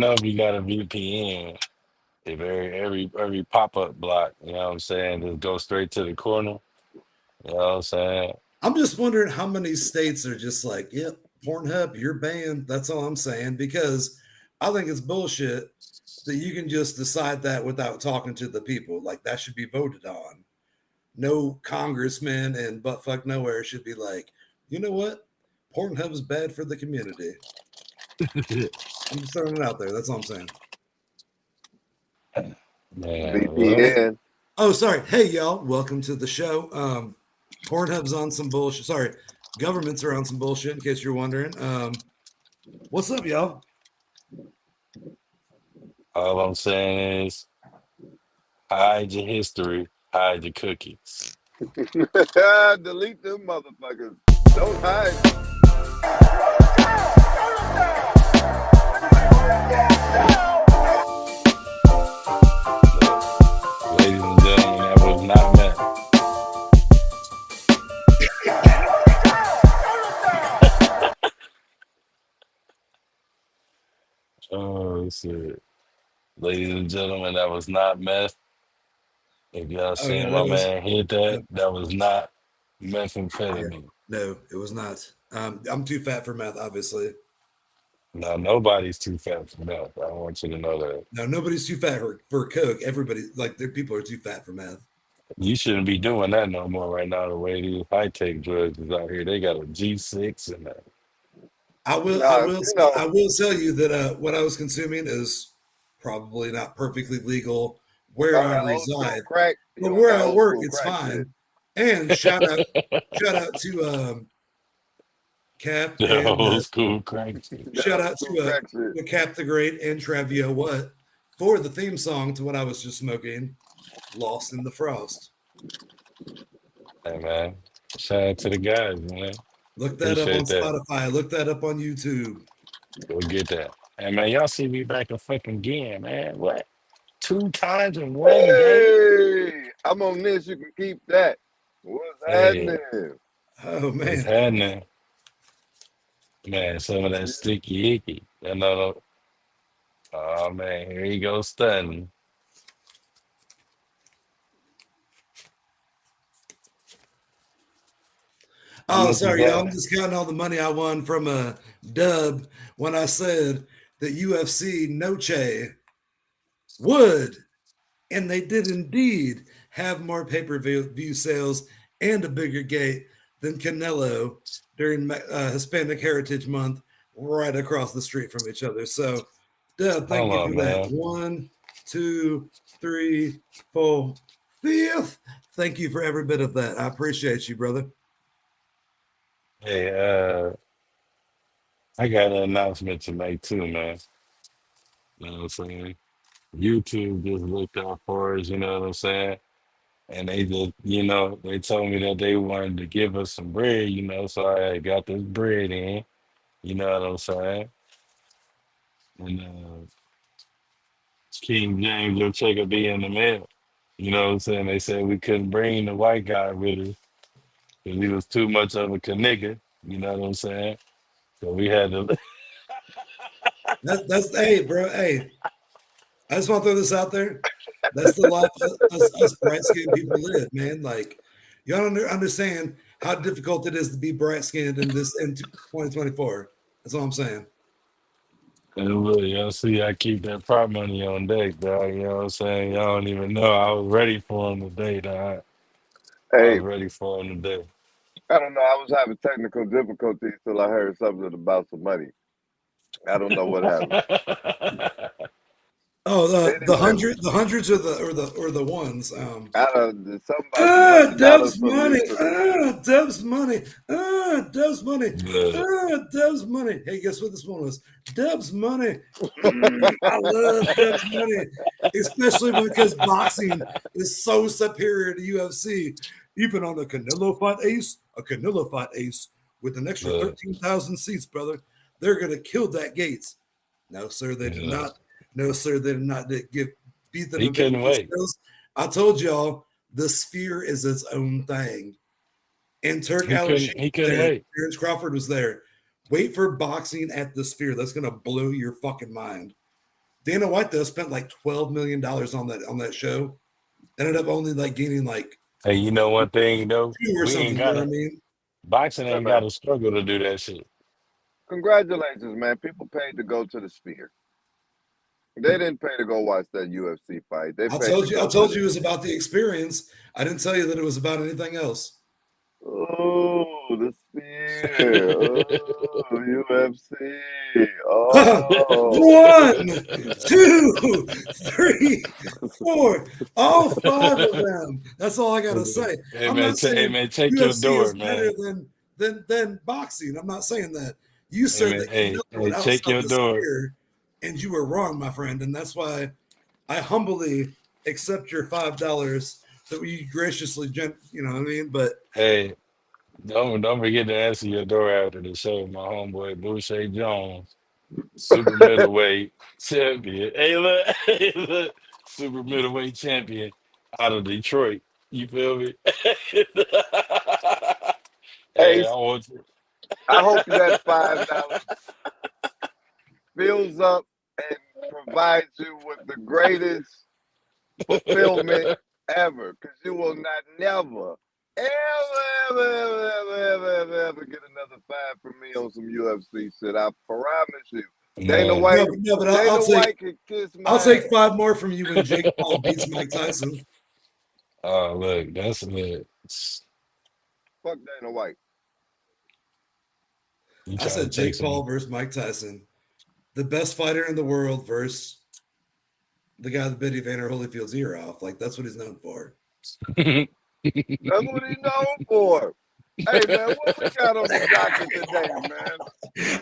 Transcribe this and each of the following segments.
know if you got a VPN, if every pop up block, you know what I'm saying, just go straight to the corner. You know what I'm saying? I'm just wondering how many states are just like, yep, Pornhub, you're banned. That's all I'm saying. Because I think it's bullshit that you can just decide that without talking to the people. Like that should be voted on. No congressman and buttfuck nowhere should be like, you know what? Pornhub's bad for the community. I'm just throwing it out there. That's all I'm saying. Man, what? Hey, VPN. oh, sorry. Hey, y'all. Welcome to the show. Pornhub's on some bullshit. Sorry, governments are on some bullshit. In case you're wondering. What's up, y'all? All I'm saying is hide your history, hide your cookies. Delete them motherfuckers. Don't hide. Look, ladies and gentlemen, that was not meant. Oh shit. Ladies and gentlemen, that was not meth. If y'all Oh yeah, seen my that was. man hit Uh, that was not yeah, methamphetamine. no, it was not. I'm too fat for meth, obviously. Now nobody's too fat for meth. I want you to know that. No, nobody's too fat for coke. Everybody, like, their people are too fat for meth. You shouldn't be doing that no more right now. The way these high tech drugs is out here, they got a G6 and that. Nah, you know, I will tell you that what I was consuming is probably not perfectly legal where all I that old school reside, crack. You but on where that I old work, school it's crack shit. fine. And shout out to Cap The and old school crank. That shout old out school crack shit. to Cap the Great and Travio What for the theme song to what I was just smoking, "Lost in the Frost." Hey man, shout out to the guys, man. Look that up on Appreciate that. Spotify. Look that up on YouTube. Go get that. Hey man, y'all see me back in fucking game, man. What? Two times in one game? Hey, I'm on this. You can keep that. What's Hey, happening? Oh what's man. happening? Man, some of that sticky icky. You know, oh man, here you go stunning. How Oh, much is sorry, y'all. I'm that? just counting all the money I won from a dub when I said that UFC Noche would, and they did indeed have more pay-per-view sales and a bigger gate than Canelo during Hispanic Heritage Month, right across the street from each other. So, Dub, thank Hold you for on, that. man. One, two, three, four, fifth. Thank you for every bit of that. I appreciate you, brother. Hey, I got an announcement to make too, man. You know what I'm saying? YouTube just looked out for us, you know what I'm saying? And they just, they told me that they wanted to give us some bread, so I got this bread in, you know what I'm saying? And King James, your check will be in the mail. You know what I'm saying? They said we couldn't bring the white guy with us because he was too much of a nigga, you know what I'm saying? So we had to. That's hey, bro. Hey, I just want to throw this out there. That's the life us bright skinned people live, man. Like, y'all don't understand how difficult it is to be bright skinned in 2024. That's all I'm saying. And look, y'all see, I keep that prop money on deck, dog. You know what I'm saying? Y'all don't even know. I was ready for him today, dog. I Hey, was ready for him today. I don't know. I was having technical difficulties till I heard something about some money. I don't know what happened. Oh, Anyway, the hundreds or the ones. I don't. There's something about some $100 Dub's for the money. listeners. Dub's money. Dub's money. Look, Dub's money. Hey, guess what this one was? Dub's money. I love Dub's money, especially because boxing is so superior to UFC. Even on a Canelo fight ace with an extra look, 13,000 seats, brother, they're gonna kill that Gates. No, sir, they did look. not. No, sir, they did not beat them He in couldn't pay-per-view wait. sales. I told y'all the sphere is its own thing. And Turk He Al couldn't. Sheikh He was couldn't there. wait. Terrence Crawford was there. Wait for boxing at the sphere. That's gonna blow your fucking mind. Dana White though spent like $12 million on that show. Ended up only like gaining like Hey, you know one thing though? two or We ain't something. You know what I gotta mean? boxing Hey ain't man, gotta struggle to do that shit. congratulations, man. People paid to go to the Sphere. They didn't pay to go watch that UFC fight. They paid to I go to told the you it was Sphere. about the experience. I didn't tell you that it was about anything else. Oh, the Sphere. Oh, UFC. Oh. One, two, three, four, all five of them. That's all I gotta say. Hey I'm man, not hey saying man, check your UFC door, is better man. than boxing. I'm not saying that. You Hey said man, that you know hey, check outside your the door. sphere, and you were wrong, my friend. And that's why I humbly accept your $5 that we graciously, you know what I mean. But Hey, don't forget to answer your door after the show. My homeboy Boucher Jones, super middleweight champion. Hey look, hey, look, super middleweight champion out of Detroit. You feel me? Hey, Hey, I want you. I hope that $5 fills up and provides you with the greatest fulfillment ever. Because you will not never, ever get another five from me on some UFC shit. I promise you. Dana Man, White, no, but Dana White can kiss I'll my take ass. five more from you when Jake Paul beats Mike Tyson. oh look, that's lit. Fuck Dana White. You I trying said to take Jake some? Paul versus Mike Tyson, the best fighter in the world versus the guy that bit Evander Holyfield's ear off. Like that's what he's known for. That's what he's known for. Hey man, what we got on the docket today, man?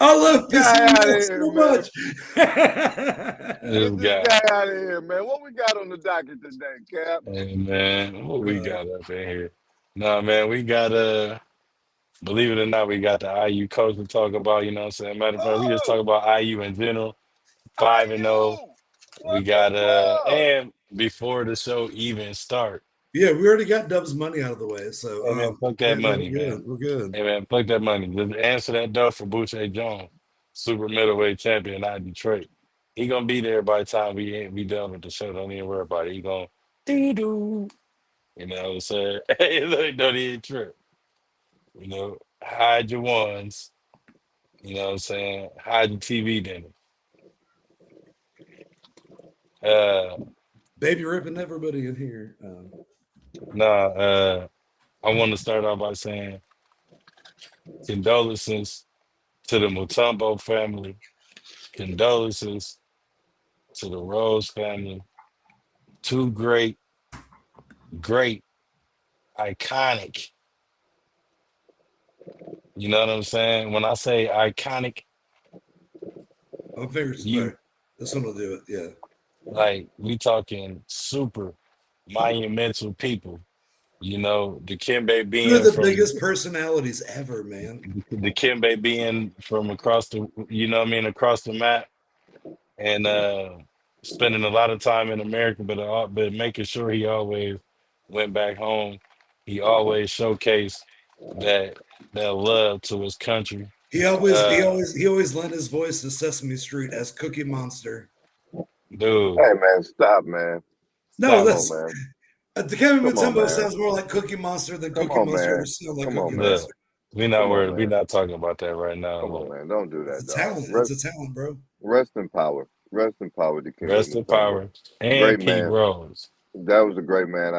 I Get love this guy pissing you out of off here, so man. much. This Get this guy. guy out of here, man. What we got on the docket today, Cap? Hey man, what we Uh, got up in here? Nah, man, we got believe it or not, we got the IU coach to talk about, you know what I'm saying? Matter of fact, we just talk Oh, about IU in general, are 5-0. you? We What the got fuck? and before the show even start, yeah, we already got Dub's money out of the way, so hey man, fuck yeah, that no, money, we're man. good. We're good. Hey man, fuck that money. Just answer that door for Boucher Jones, super middleweight champion out of Detroit. He gonna be there by the time we done with the show. Don't even worry about it. He gonna doo. You know what I'm saying? Hey, look, don't even trip. You know, hide your ones. You know what I'm saying? Hide your TV dinner. Uh, Baby ripping everybody in here. nah, I want to start off by saying condolences to the Mutombo family, condolences to the Rose family. Two great, iconic. You know what I'm saying? When I say iconic, I'm fingers you back. This one will do it. Yeah. like we talking super monumental people. You know, Dikembe Two of being the from biggest personalities ever, man. Dikembe being from across the, you know what I mean, across the map, and spending a lot of time in America, but making sure he always went back home. He always showcased that love to his country. Uh, He always lent his voice to Sesame Street as Cookie Monster. dude, Hey man, stop, man. No, Come stop. on, that's man. Dikembe Come on, Mutombo man. sounds more like Cookie Monster than Come Cookie on, Monster ever man. sounded like Come Cookie on, man. Monster. Look, we not Come on, worried. We man. not talking about that right now. Come on, Look, man. Don't do It's that, a dog. talent. It's a talent, bro. Rest in power. Rest in power, Dikembe rest in Mutombo. power and Great Pete man. Rose. That was a great man.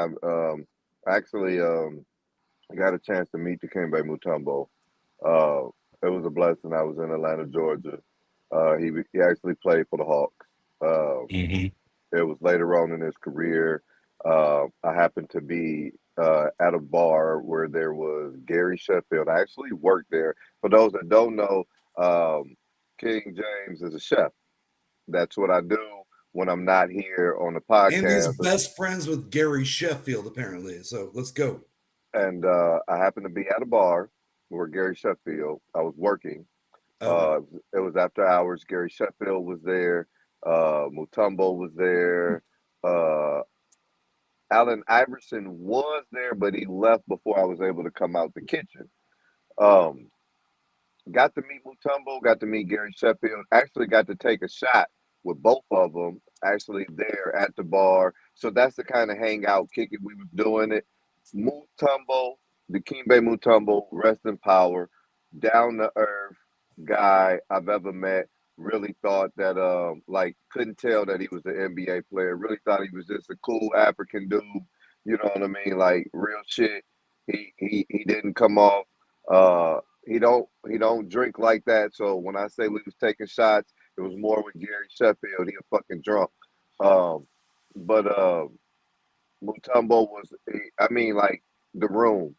Actually got a chance to meet Dikembe Mutombo. Uh, it was a blessing. I was in Atlanta, Georgia. He actually played for the Hawks. Uh, Hmm. it was later on in his career. I happened to be at a bar where there was Gary Sheffield. I actually worked there. For those that don't know, um, King James is a chef. That's what I do when I'm not here on the And he's podcast. best friends with Gary Sheffield, apparently. So let's go. And I happened to be at a bar where Gary Sheffield. I was working. Okay. It was after hours. Gary Sheffield was there. Mutombo was there. Uh, Allen Iverson was there, but he left before I was able to come out the kitchen. Um, got to meet Mutombo. Got to meet Gary Sheffield. Actually, got to take a shot with both of them actually there at the bar. So that's the kind of hangout kicking we was doing it. Mutombo, Dikembe Mutombo, rest in power, down to earth guy I've ever met. Really thought that like couldn't tell that he was an NBA player. Really thought he was just a cool African dude. You know what I mean? Like real shit. He didn't come off. He don't drink like that. So when I say we was taking shots, it was more with Gary Sheffield. He a fucking drunk. Um, but Mutombo was. I mean, like the room.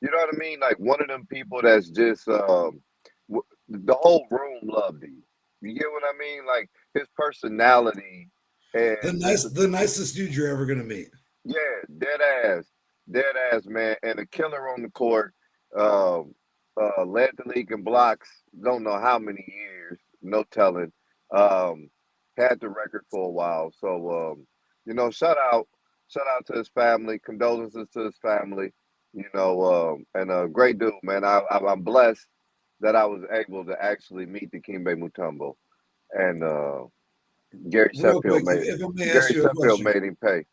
You know what I mean? Like one of them people that's just the whole room loved him. You get what I mean? Like his personality and just The nicest dude you're ever gonna meet. yeah, dead ass man, and a killer on the court. Um, led the league in blocks. Don't know how many years, no telling. Um, had the record for a while. So shout out to his family. Condolences to his family. And a great dude, man. I'm blessed that I was able to actually meet the Dikembe Mutombo, and Gary Real Sheffield quick, made if I may ask Gary you a Sheffield question, made him pay.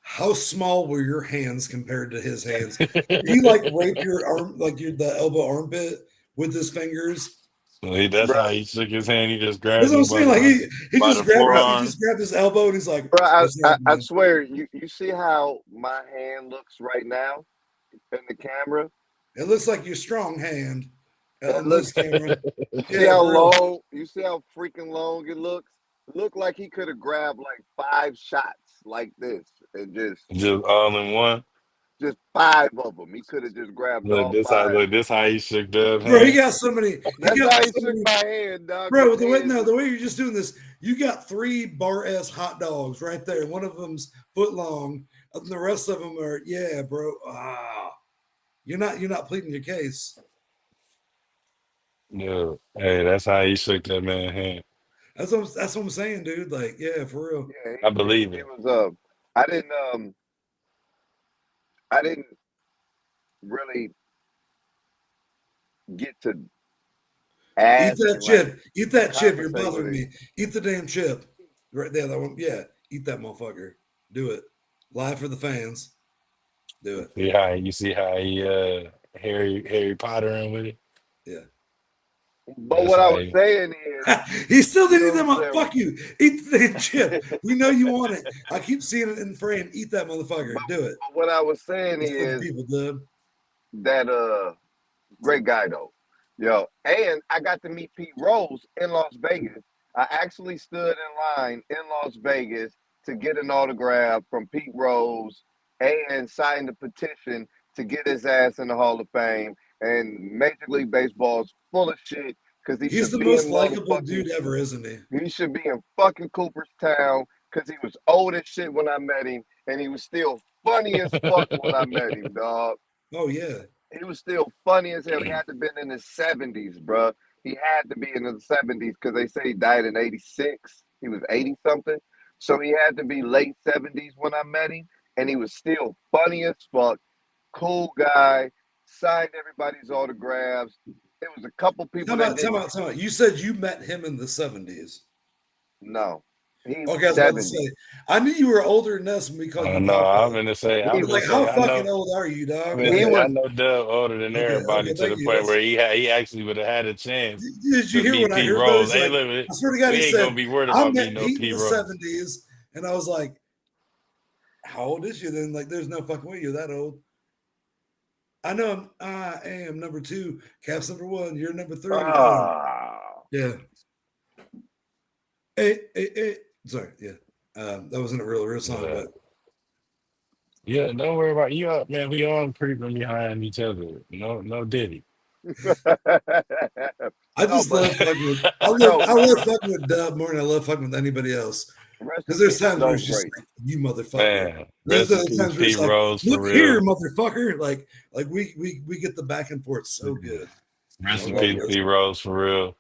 how small were your hands compared to his hands? Did he like rape your arm, like your the elbow armpit with his fingers? So that's how he shook his hand. He just That's grabbed what I'm him by saying. Like he by just the grabbed forearm. his elbow and he's like, Bro, "What's I happening?" swear, you see how my hand looks right now in the camera? It looks like your strong hand It on this looks, camera. you see Yeah, how for real. long, you see how freaking long it looks? Look like he could have grabbed like five shots like this and Just all in one. just five of them. He could have just grabbed all five. Look, this how he shook that Bro, he hand. got so many. He That's got how he so shook many. my hand, dog. His Bro, hands the was way you're just doing this, you got three bar ass hot dogs right there. One of them's foot long, and the rest of them are yeah, bro. You're not pleading your case. Yeah. Hey, that's how he shook that man hand. That's what I'm saying, dude. Like, yeah, for real. yeah, I believe he it. was I didn't I didn't really get to Eat ask that and like chip. Eat that chip. You're conversate with bothering him. me. Eat the damn chip. Right there, that one. Yeah, eat that motherfucker. Do it. Live for the fans. Do it. You see how he Harry Potter in with it. Yeah. But That's what I how was he. saying is, He still you didn't know eat what that. I'm saying? Fuck you. Eat the damn chip. We know you want it. I keep seeing it in frame. Eat that motherfucker. Do it. But what I was saying It's for the is people, dude. that great guy though. Yo, and I got to meet Pete Rose in Las Vegas. I actually stood in line in Las Vegas to get an autograph from Pete Rose and sign the petition to get his ass in the Hall of Fame. And Major League Baseball's full of shit because he He's should the be most in likable motherfucking dude ever, isn't he? he should be in fucking Cooperstown because he was old as shit when I met him, and he was still funny as fuck when I met him, dog. Oh yeah. He was still funny as hell. He had to have been in his 70s, bro. He had to be in his 70s because they say he died in 86. He was 80 something. So he had to be late 70s when I met him. And he was still funny as fuck. Cool guy. Signed everybody's autographs. There was a couple people that didn't. Time out. You said you met him in the 70s. No. He was Okay, I was about to 70. say. I knew you were older than us when we called you No, Papa. He I was was like, how fucking old are you, dog? I he Like, was know Dub older than okay, everybody to thank the you. point where he actually would have had a chance Did you to hear meet when I Pete heard that? Rose. He's Hey, like, look, I swear to God, we he ain't said, gonna be worried I about meeting met no Pete in Pete the Rose. 70s. And I was like, how old is you then? Like, there's no fucking way you're that old. I am number two. Cap's number one. You're number three. ah. Yeah. Hey. Sorry. Yeah. That wasn't a real song, Yeah, but yeah. Don't worry about you, man. We all creeping behind each other. No Diddy. I No, just but love fucking with, no, I love fucking with Dub more than I love fucking with anybody else. rest Because in there's peace, times where no it's just great. like, you motherfucker. Man, There's rest in other peace, times where it's Pete like, Rose for look here, real. motherfucker. Like we get the back and forth so good. I Rest in love peace, it. Pete Rose for real.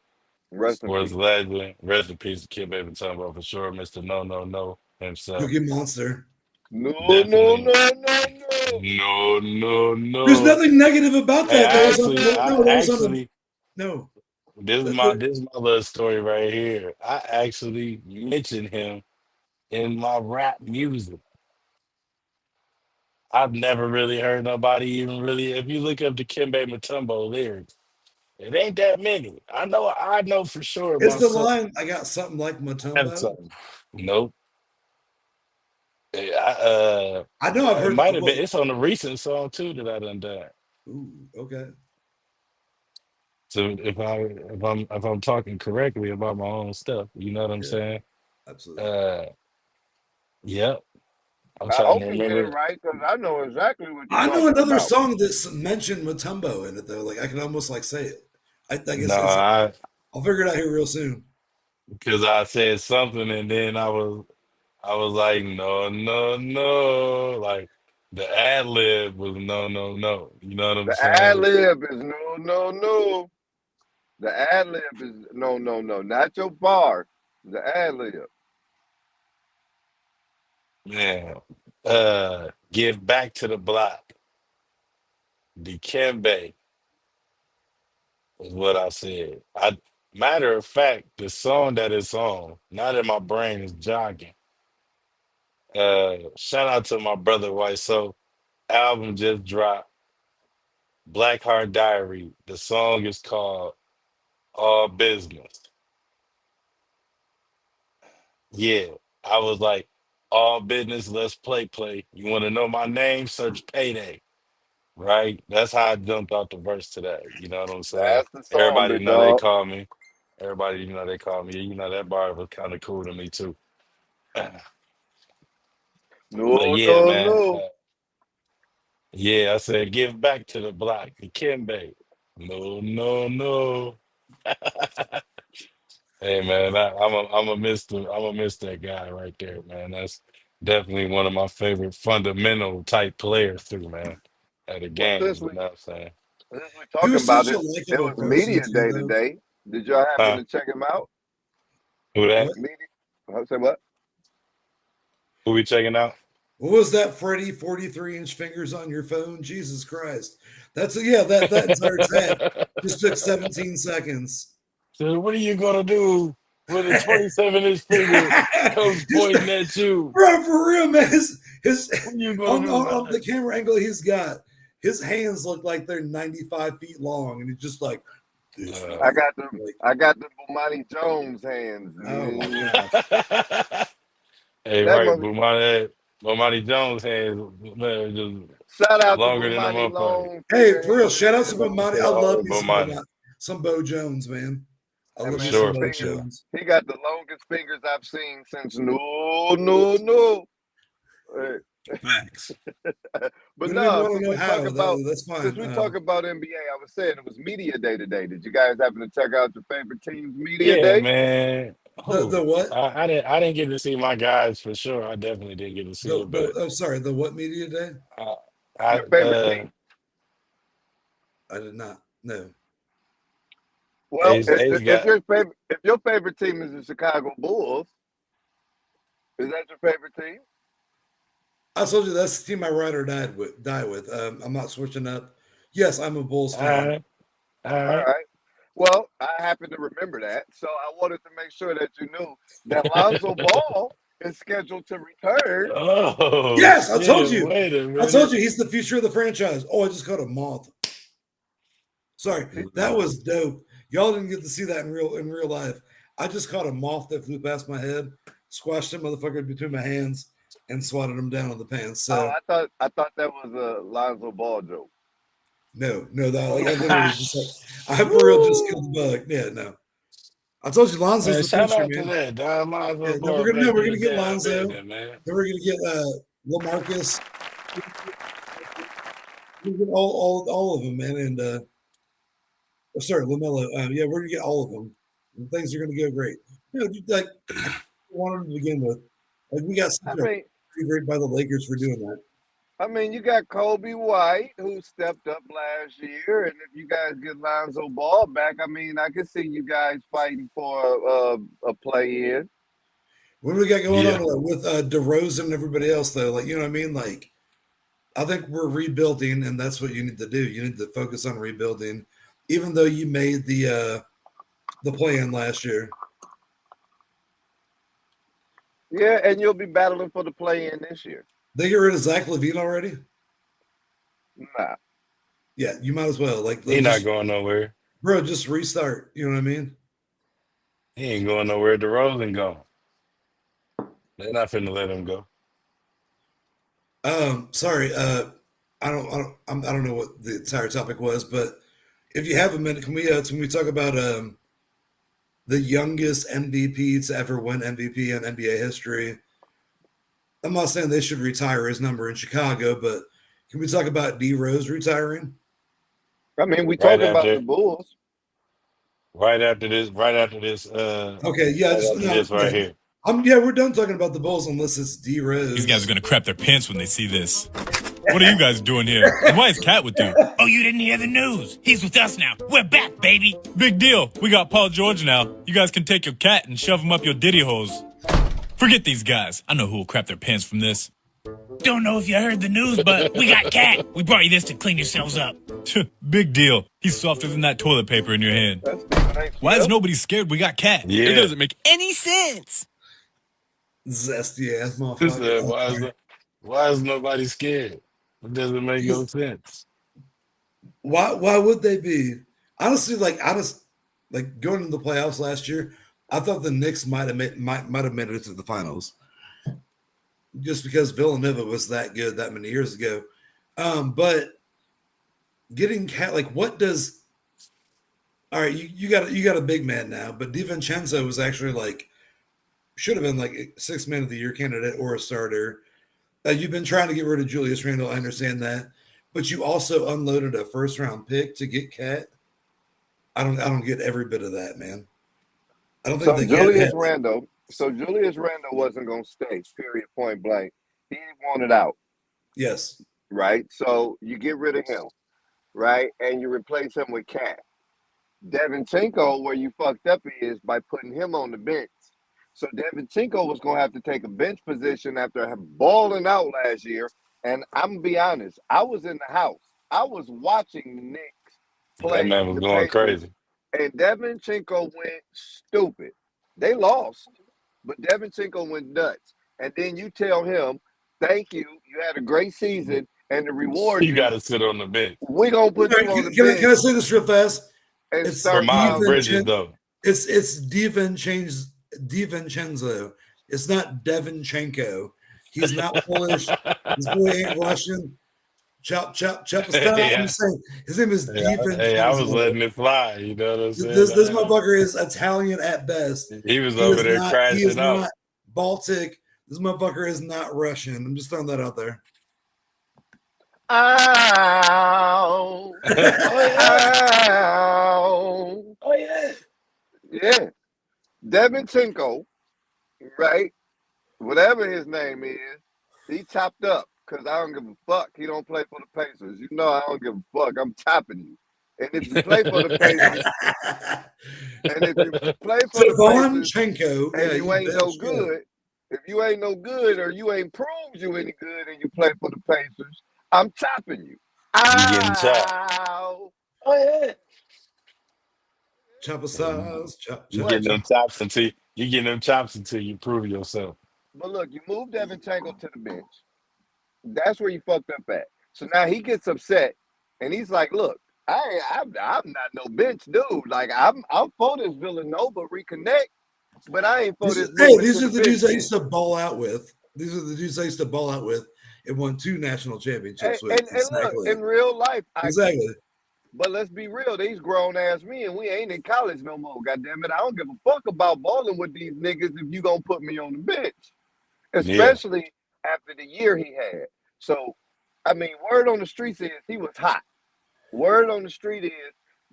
Rest in Sports peace. legend. Rest in peace, Kid Baby Tumbo for sure. Mr. No himself. Cookie Monster. No, no, Definitely. no, no, no. There's No. nothing negative about Hey, that. I actually, No, that was on a no. this is my little story right here. I actually mentioned him in my rap music. I've never really heard nobody even really. If you look up the Dikembe Mutombo lyrics, it ain't that many. I know for sure It's the myself. line, I got something like I have Mutombo. something. Nope. I know I've It heard might have what. been. It's on a recent song too that I done. Ooh, okay. So if I'm talking correctly about my own stuff, you know what I'm Yeah, saying? absolutely. Uh, yep. I'm I trying hope to you get it remember. right because I know exactly what you're I know talking another about. song that's mentioned Mutombo in it though. Like I can almost like say it. I think No, it's I I'll figure it out here real soon. because I said something and then I was like, no, no, no. Like the ad lib was no, no, no. You know what I'm The ad saying? lib is no, no, no. The ad lib is no, no, no. Not your bar. The ad lib. Man. Give back to the block. Dikembe is what I said. Matter of fact, the song that it's on, now that my brain is jogging. Shout out to my brother White So. Album just dropped. Black Heart Diary. The song is called All Business. Yeah. I was like, all business, let's play. You want to know my name? Search payday. Right? That's how I jumped out the verse today. You know what I'm saying? That's the song, Everybody big know they dog. call me. Everybody, they call me. That bar was kind of cool to me too. But No, yeah, no, man. no. Yeah, I said give back to the block, the Kimbe. No, no, no. Hey man, I'm a miss that guy right there, man. That's definitely one of my favorite fundamental type players too, man. At the Well, game, you know what I'm saying? since we're He talking was about such a it, it likable was person media too, day though. today. Did y'all happen Huh? to check him out? Who that? What? Media. I say what? Who we checking out? What was that, Freddie? 43-inch fingers on your phone? Jesus Christ! Yeah. That entire tag just took 17 seconds. So what are you gonna do when a 27-inch finger comes pointing at you? Bro, for real, man. His What are you gonna on, do on, about on the it? camera angle he's got, his hands look like they're 95 feet long, and he's just like this I Uh, got the motherfucker. Like, I got the Bomani Jones hands. oh my god. hey, That right, mother. Bomani Jones hands man, just Shout out to longer than a Bomani motherfucker. long Hey, finger for real, shout out to hands. Bomani. I love Oh, me Bomani, some Bo Jones, man. I That love for me man, some sure, them Bo for fingers. sure. Jones. He got the longest fingers I've seen since no, no, no. Uh, Facts. We But don't even no, want to know how. That's since fine. we talk about NBA, I was saying it was media day today. Did you guys happen to check out your favorite team's media Yeah, day? man. The Who? what? I didn't get to see my guys for sure. I definitely didn't get to see it, but Oh, sorry, the what media day? uh, I Your favorite team? I did not. No. Well, Ace Ace got if your favorite team is the Chicago Bulls, is that your favorite team? I told you that's the team I ride or die with. I'm not switching up. Yes, I'm a Bulls all fan. right, all All right. right. Well, I happen to remember that, so I wanted to make sure that you knew that Lonzo Ball is scheduled to return. Oh Yes, I told shit! you. Wait a I told minute. you he's the future of the franchise. Oh, I just caught a moth. Sorry, that Mm. was dope. Y'all didn't get to see that in real life. I just caught a moth that flew past my head, squashed that motherfucker between my hands, and swatted him down on the pants. Oh, So I thought that was a Lonzo Ball joke. no, that like I literally just like I for real just killed the Woo! bug. Yeah, no. I told you Lonzo's Man, the shout future, out to man. that Don Lonzo Yeah, no, Ball back we're in the gonna get day. I bet Lonzo. that man. Then we're gonna get Lamarcus. We're gonna get all of them, man. And sorry, Lamelo. Yeah, we're gonna get all of them. And things are gonna go great. Like I wanted to begin with. Like we got I such a mean, pretty great by the Lakers for doing that. you got Kobe White who stepped up last year, and if you guys get Lonzo Ball back, I can see you guys fighting for a play in. What do we got going on Yeah. with DeRozan and everybody else though? Like you know what I mean? Like I think we're rebuilding, and that's what you need to do. You need to focus on rebuilding. Even though you made the play-in last year. Yeah, and you'll be battling for the play-in this year. They get rid of Zach LaVine already. Nah. Yeah, you might as well. Like, He not just going nowhere. bro, just restart. You know what I mean? He ain't going nowhere. DeRozan gone. They're not finna let him go. Sorry. I don't know what the entire topic was, but if you have a minute, can we talk about the youngest MVP to ever win MVP in NBA history? I'm not saying they should retire his number in Chicago, but can we talk about D Rose retiring? I mean, we Right talk about the after, Bulls. right after this, right after this, Okay, yeah, right just after no, this yeah. right here. Yeah, we're done talking about the Bulls unless it's D These guys are Rose. gonna crap their pants when they see this. What are you guys doing here? And why is Cat with you? Oh, you didn't hear the news. He's with us now. We're back, baby. Big deal. We got Paul George now. You guys can take your cat and shove him up your diddy holes. Forget these guys. I know who will crap their pants from this. Don't know if you heard the news, but we got Cat. We brought you this to clean yourselves up. Big deal. He's softer than that toilet paper in your hand. That's Stephen A. Why is Smith. nobody scared? We got Cat. Yeah. It doesn't make any sense. Zesty ass This, motherfucker. why is nobody scared? It doesn't make no sense. Why would they be? Honestly, like going into the playoffs last year, I thought the Knicks might have made it to the finals. Just because Villanova was that good that many years ago. But getting Cat, like, what does all right, you got a big man now, but DiVincenzo was actually like should have been like a 6 man of the year candidate or a starter. You've been trying to get rid of Julius Randle, I understand that, but you also unloaded a first round pick to get Cat. I don't get every bit of that, man. I don't think So the Cat Julius had Randle. So Julius Randle wasn't gonna stay. Period. Point blank. He wanted out. yes. Right. So you get rid of him. Right, and you replace him with Cat. Devinchenko, where you fucked up is by putting him on the bench. So Devinchenko was going to have to take a bench position after balling out last year. And I'm going to be honest, I was in the house. I was watching the Knicks That play man was the going Pacers, crazy. and Devinchenko went stupid. They lost, but Devinchenko went nuts. And then you tell him, thank you, you had a great season, and to reward He got you, to sit on the bench. we're going to All put right, you on the can I bench say this real fast? and It's For start Miles Bridges, Miles. though. It's DiVincenzo. It's not Devinchenko. He's not Polish. This boy ain't Russian. Chop style. I'm Yeah. just saying his name is Hey, I was DiVincenzo. letting it fly. You know what I'm saying? This motherfucker is Italian at best. He was He over is there not. He is crashing out. not Baltic. This motherfucker is not Russian. I'm just throwing that out there. Ow. Oh yeah. Ow. Oh yeah. Yeah. Devinchenko, right? Whatever his name is, he chopped up because I don't give a fuck. He don't play for the Pacers. You know I don't give a fuck. I'm chopping you. And if you play for the Pacers, and if you play for the Pacers Devonchenko. and Yeah, you you ain't no bitch. Yeah. good, if you ain't no good or you ain't proved you any good and you play for the Pacers, I'm chopping you. You getting chopped. Ow. Oh yeah. Chop a size. Chop, You chop, But getting chop. them chops until you prove yourself. but look, you moved Devinchenko to the bench. That's where you fucked up at. So now he gets upset and he's like, look, I'm not no bench dude. Like I'm for this Villanova reconnect, but I ain't for this moving These to are the the dudes bench I shit. used to ball out with. These are the dudes I used to ball out with and won 2 national championships with. And look, Exactly. in real life, I get Exactly. it. But let's be real, these grown ass men, we ain't in college no more. God damn it. I don't give a fuck about balling with these niggas if you gonna put me on the bench. Yeah. Especially after the year he had. So I mean, word on the streets is he was hot. Word on the street is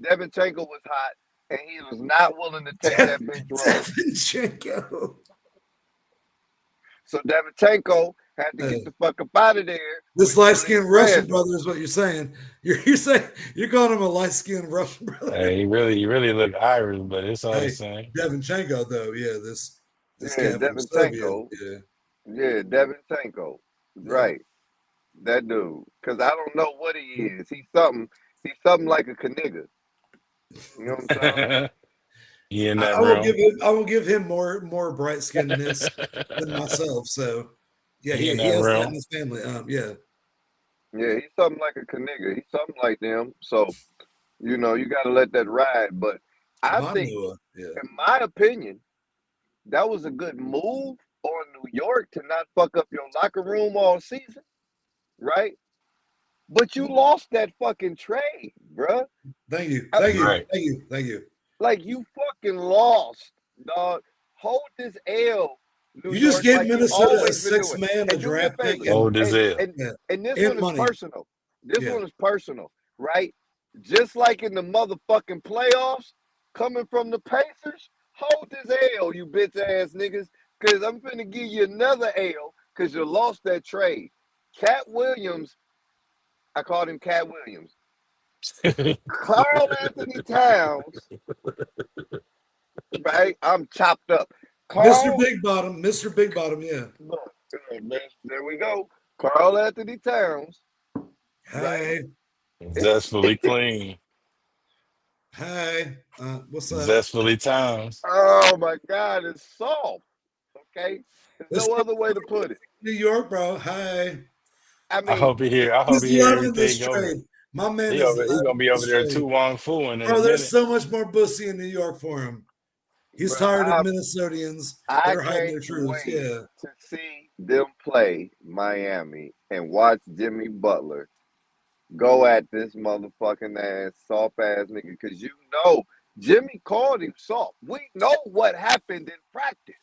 Devinchenko was hot and he was not willing to take that bench role. Devinchenko. So Devinchenko had to get the fuck up out of there. This with light Julius skinned Russian Randle. brother is what you're saying. You're saying you're calling him a light skinned Russian brother. Hey, he really look Irish, but it's all the Hey, same. Devinchenko though, yeah, this Yeah, cat from Serbia. Devinchenko. Yeah. Yeah, Devinchenko. Yeah. Right. That dude. Cause I don't know what he is. He's something like a Kaniga. You know what I'm saying? He in I, that I will give realm. him. I will give him more bright skinnedness than myself. So, yeah, He in he that has that in realm. his family. Yeah, Yeah, he's something like a Kaniga. He's something like them. So, you got to let that ride. But I my think, Noah. Yeah, in my opinion, that was a good move on New York to not fuck up your locker room all season, right? But you lost that fucking trade, bruh. thank you, I, thank you, Right. thank you, thank you. like you fucking lost, dog. Hold this L, New You just York, gave like you Minnesota a always been six doing. man, a And do me a draft pick, favor, and Old as and hell. and yeah, and this and one is money. personal. This Yeah, one is personal, right? Just like in the motherfucking playoffs, coming from the Pacers, hold this L, you bitch ass niggas, because I'm finna give you another L because you lost that trade. Cat Williams, I called him Cat Williams. Carl Anthony Towns, right? I'm chopped up. Mister Carl, Big Bottom, Mister Big Bottom. Yeah. look, there we go. Carl Anthony Towns, right? Hey, Zestfully clean. hey, what's up? Zestfully times. Oh my God, it's soft. Okay, there's This no other way to put it. New York, bro. Hey, I I mean, hope he hear. I hope he's he hear loving this everything over. trade. My man He is over. He gonna loving be over this there trade, too Wong Fuing in a bro. There's minute. so much more pussy in New York for him. He's bro, tired of Minnesotians that I are hiding can't their truths. wait Yeah. to see them play Miami and watch Jimmy Butler go at this motherfucking ass, soft ass nigga, because Jimmy called him soft. We know what happened in practice.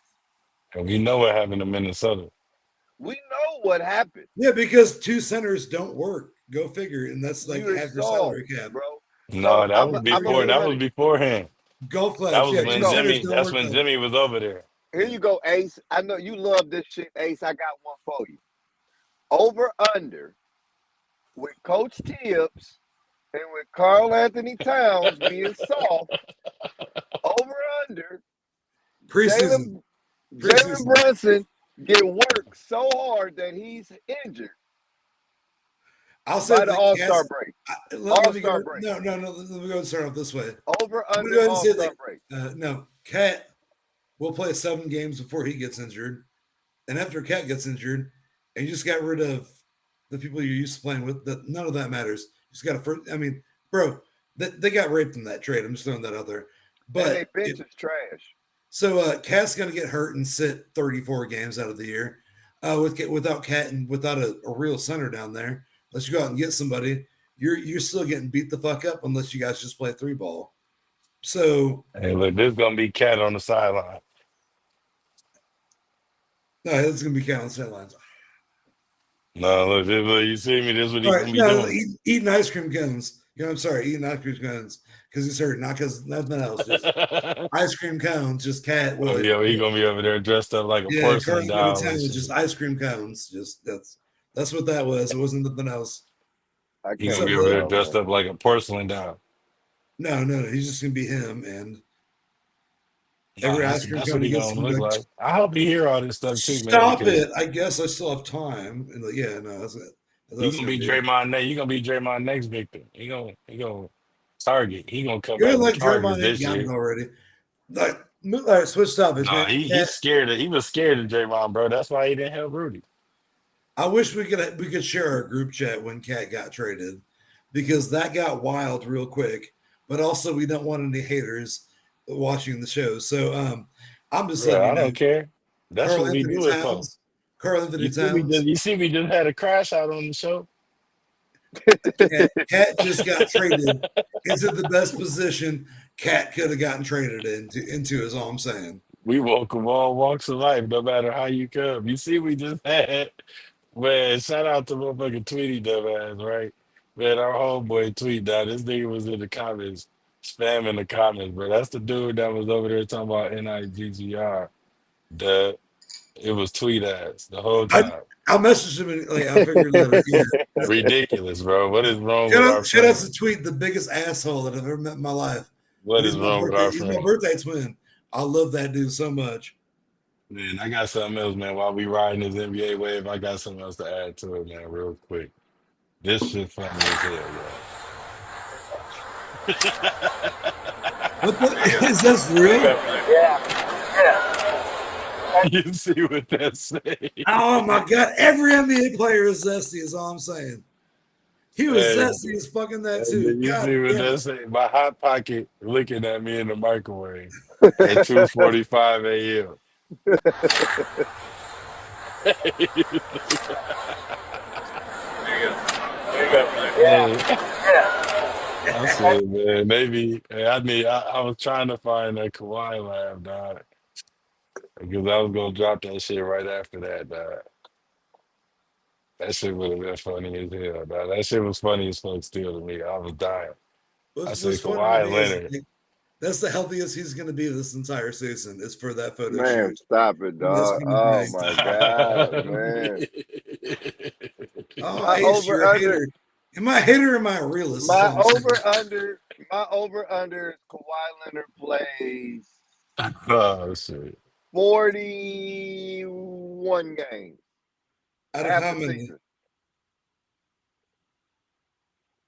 And we know what happened to Minnesota. We know what happened. Yeah, because two centers don't work. Go figure. And that's like You half your saw, salary cap. bro. So No, that I'm was I'm gonna Figure before. it out. That run was it. beforehand. Golf That claps. was Yeah, Here you when two go. centers Jimmy. don't That's work when though. Jimmy was over there. Here you go, Ace. I know you love this shit, Ace. I got one for you. Over under with Coach Tibbs and with Carl Anthony Towns being soft. Over under Preseason. Jalen Jalen Preseason. Brunson get worked so hard that he's injured I'll say by the that All Star Cass. break. Let All me go. Star break. No, no, no. Let me go and start off this way. Over I'm gonna under go ahead and All say Star that. break. No, Cat will play 7 games before he gets injured, and after Cat gets injured, and you just got rid of the people you're used to playing with. That none of that matters. You just got to first. I mean, bro, they got raped in that trade. I'm just throwing that out there. And they But bench is trash. so Cat's gonna get hurt and sit 34 games out of the year without Cat and without a real center down there. Unless you go out and get somebody, you're still getting beat the fuck up unless you guys just play three ball. So Hey, look, this gonna be Cat on the sideline. no, it's gonna be Cat on the sidelines. No, look, you see me. This is what he All right, gonna be no, doing. eating ice cream cones. You know, I'm sorry, eating ice cream cones because he's hurt, not because nothing else. Just ice cream cones. Just Cat Oh, would. yeah, he gonna be over there dressed up like a Yeah, Carl porcelain Anthony doll and Towns, shit. just ice cream cones. Just that's what that was. It wasn't nothing else. I He What's gonna can't up, be over with there brother? y'all, dressed man. up like a porcelain doll. No, he's just gonna be him, and Nah, every ice cream that's cone what he he gets, gonna he's gonna be look like, like. I hope he hear all this stuff too, man, "Stop because it!" I guess I still have time. And like, yeah, no, that's it. That's what you it's gonna gonna be be. Draymond next. You gonna be Draymond next victim. He gonna target. He gonna come You're back with like targets Draymond ain't this got it year. already. Like, all right, switch topics, No, man. he's scared. He was scared of Draymond, bro. That's why he didn't help Rudy. I wish we could share our group chat when Cat got traded because that got wild real quick. But also, we don't want any haters watching the show. So I'm just letting Bro, you I know, don't care. That's Carl what we Anthony do it for. Towns, Carl Anthony Towns, You see, we just had a crash out on the show. Cat just got traded into the best position Cat could have gotten traded into is all I'm saying. We welcome all walks of life, no matter how you come. You see, we just had, man, shout out to motherfucking Tweety dumbass, right? Man, our homeboy Tweet that this nigga was in the comments, spamming the comments, bro. That's the dude that was over there talking about NIGGR. The It was Tweet ass the whole I time. I messaged him and like I figured that yeah. Ridiculous, bro. What is wrong with Shout our out, shout out friend? to Tweet, the biggest asshole that I've ever met in my life. What But is wrong with our he's my friend? birthday twin. I love that dude so much. Man, I got something else, man. While we riding this NBA wave, I got something else to add to it, man, real quick. This shit funny as hell, y'all. What the, is this real? You see what that say? Oh my god! Every NBA player is zesty. Is all I'm saying. He was Hey, zesty as fucking that hey, too. did you God see what damn that it! say? My hot pocket looking at me in the microwave at 2:45 a.m. Hey, I said, man, maybe hey, I was trying to find that Kawhi laugh, dog, because I was gonna drop that shit right after that, dog. That shit would have been funny as hell, dog. That shit was funny as fuck still to me. I was dying. I What's said funny to Kawhi me is Leonard. like, that's the healthiest he's going to be this entire season. Is for that photo Man, shoot stop it, in this dog. spring Oh break. my God, Stop. man. Oh, My Ace, over you're a under, hater. Am I a hater or am I a realist? Is my all I'm saying. over under, my over under is Kawhi Leonard plays Oh shit. 41 games, Out of half how the many? season,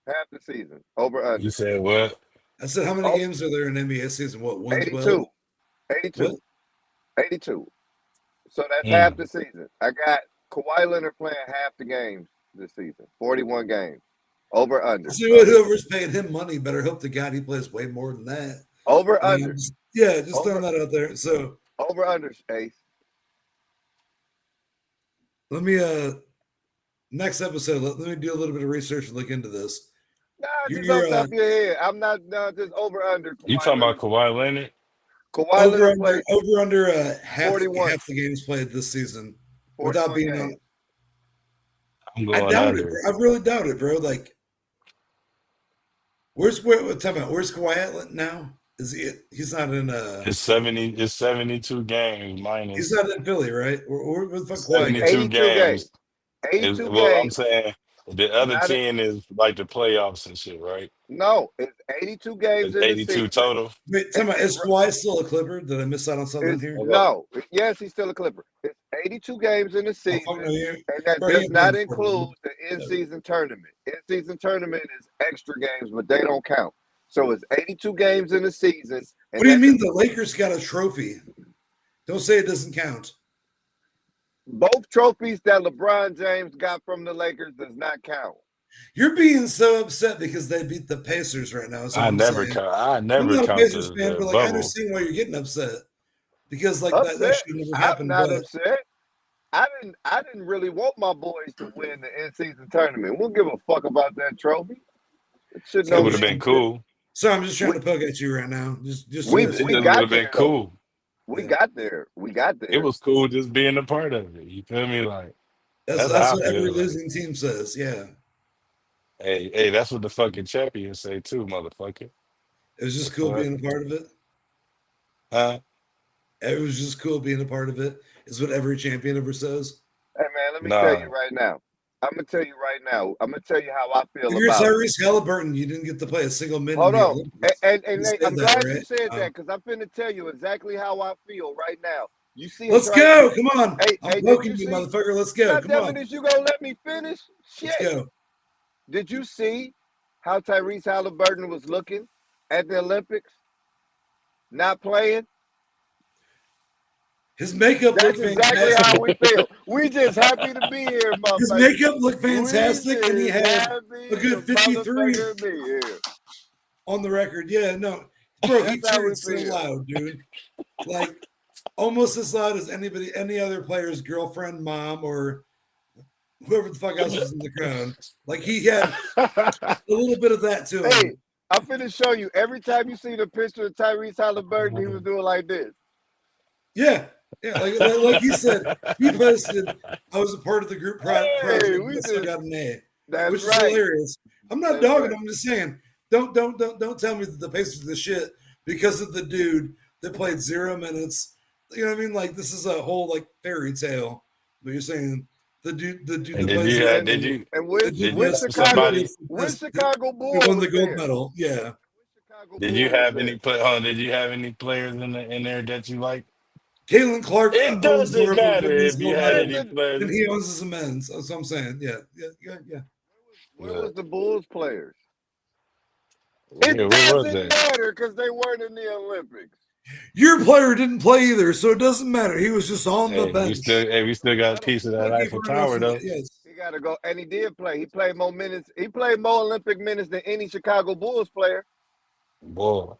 half the season, over You under. said what? I said, how many Oh, games are there in NBA season? What, 112? 82, What? 82, 82. So that's half Mm. the season. I got Kawhi Leonard playing half the games this season, 41 games, over I under, see what whoever's paying him money better hope to God he plays way more than that. over under, Yeah, just throwing over, that out there. So over under, Ace. let me next episode, let me do a little bit of research and look into this. Nah, just You're off the top of your head. I'm not just over under You Kawhi talking about Leonard. Kawhi Leonard? Kawhi Leonard played over under half 41, the games played this season without 41 being on. games. I'm I going doubt it, under. bro. I really doubt it, bro. Like, time out? Where's Kawhi at now? Is he? He's not in. It's 72 games He's minus not in Philly, right? Where the fuck It's Kawhi go? 72 82 games. games. Is 82 well, I'm games. saying the other Not a, 10 is like the playoffs and shit, right? no, it's 82 games It's in the 82 season. total. Wait, time out. Is Kawhi still a Clipper? Did I miss out on something It's here? Hold up. no. Yes, he's still a Clipper. It's 82 games in the Oh fuck no, season, you, and that bro. He does ain't playing not the include tournament. the No. in-season tournament. In-season tournament is extra games, but they don't count. So it's 82 games in the season, What and do you that mean the Lakers got a trophy? Don't say it doesn't count. both trophies that LeBron James got from the Lakers does not count. You're being so upset because they beat the Pacers right now. Is all I'm saying. I I'm never not a count Pacers the, fan, the but like I bubble. understand why you're getting upset because like that Upset? should never I'm happen. not But upset. I didn't really want my boys to win the in-season tournament. We'll give a fuck about that trophy. It should so It no I'm would have just been mean cool. so I'm just trying we to poke at you right now. Just we trying to It see. we just would got have been there though. cool. We Yeah, got there. We got It there. was cool just being a part of it. You feel me? Like that's that's how I what every feel. Like, losing team says. Yeah, hey, that's what the fucking champions say too, motherfucker. it was The just cool fuck? being a part of it. Huh? It was just cool being a part of it. Is what every champion ever says. Hey man, let me tell you Nah. right now. I'm gonna tell you right now. I'm gonna tell you how I If feel you're about it. Tyrese Halliburton, you didn't get to play a single minute in Hold the on. Olympics. And You Nate, said I'm that, glad you right? said that because I'm finna tell you exactly how I feel right now. You see it Let's right. go. Come on. I'm Hey, did poking you you, see? motherfucker. Let's go. God Come damn it, on. is you gonna let me finish? Let's Shit. go. Did you see how Tyrese Halliburton was looking at the Olympics? Not playing? His makeup That's looked exactly how fantastic. we feel. We just happy to be here, His motherfucker. makeup looked We fantastic, and he just had a happy to good 53 motherfucker be here. on the record. Yeah, no, bro, he That's how we cheered so feel. loud, dude. Like almost as loud as any other player's girlfriend, mom, or whoever the fuck else was in the crowd. Like he had a little bit of that to Hey, him. I'm finna show you. Every time you see the picture of Tyrese Halliburton, he was doing like this. Yeah, yeah. Like he said, he posted, "I was a part of the group project, Hey, but we I still just, got an A," that's which is right. hilarious. I'm not That's dogging. right. I'm just saying, don't tell me that the Pacers are the shit because of the dude that played 0 minutes. You know what I mean? Like this is a whole like fairy tale. But you're saying the dude And that plays 0 And minutes, and the dude did that you which has have Chicago 50 somebody assists, which that Chicago that Bull won was the gold there? medal. Yeah, Which Chicago did you Bull was have there? any play hold on, did you have any players in there that you like? Caitlin Clark It owns more doesn't of a matter women's if you gold had Where's medal any the than players. he owns as a men's. That's what I'm saying. Yeah. where was Look, the Bulls players? It Yeah, where was doesn't that? matter because they weren't in the Olympics. Your player didn't play either, so it doesn't matter. He was just on the bench. We still got a Let him. piece of that Thank you Eiffel for Tower announcing that. though. Yes. He got to go, and he did play. He played more minutes. He played more Olympic minutes than any Chicago Bulls player. Boy,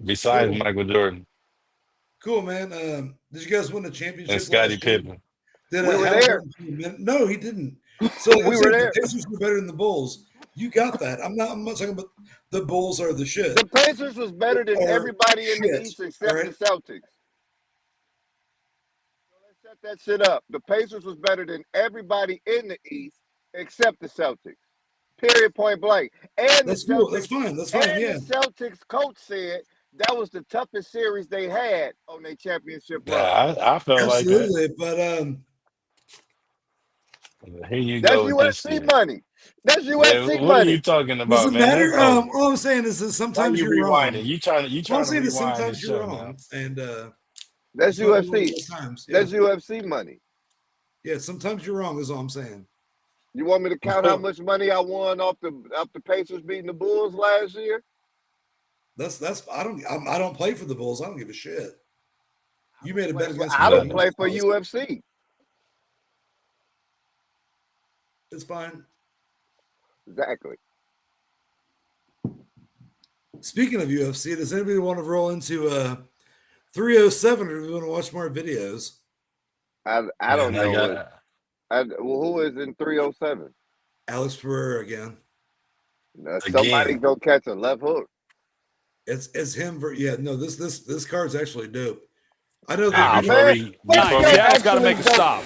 besides Cool. Michael Jordan Cool, man. Did you guys win a and championship Scottie last year? Pippen. Did We were there. Halliburton play a minute? No, he didn't. So like I'm We were saying, the there. Pacers were better than the Bulls. You got that. I'm not talking about the Bulls are the shit. The Pacers was better than Or everybody in the shit. East All except the right. Celtics. So let's set that shit up. The Pacers was better than everybody in the East except the Celtics. Period. Point blank. And the That's cool. That's Celtics fine. That's fine. and the Yeah. Celtics coach said that was the toughest series they had on their championship run. Yeah, I felt like that. Absolutely. But Here you That's go with this USC shit. money. That's Man, USC what are money. you talking does about, it man? matter? That's over. All I'm saying is that Why sometimes you you're wrong. rewinding? You All I'm trying to saying is rewind sometimes this you're show now. wrong. And That's it's not one of UFC. those times. Yeah. That's UFC money. Yeah, sometimes you're wrong is all I'm saying. You want me to count how much money I won off the Pacers beating the Bulls last year? That's I don't play for the Bulls. I don't give a shit. You made a bet against I me. don't play for UFC. It's fine. Exactly. Speaking of UFC, does anybody want to roll into 307 or do we want to watch more videos? I don't Man, I know got who is in 307? Alex Pereira again. Somebody again. go catch a left hook. It's him for no, this card's actually dope. I know Hey, that Seattle's got to make a stop.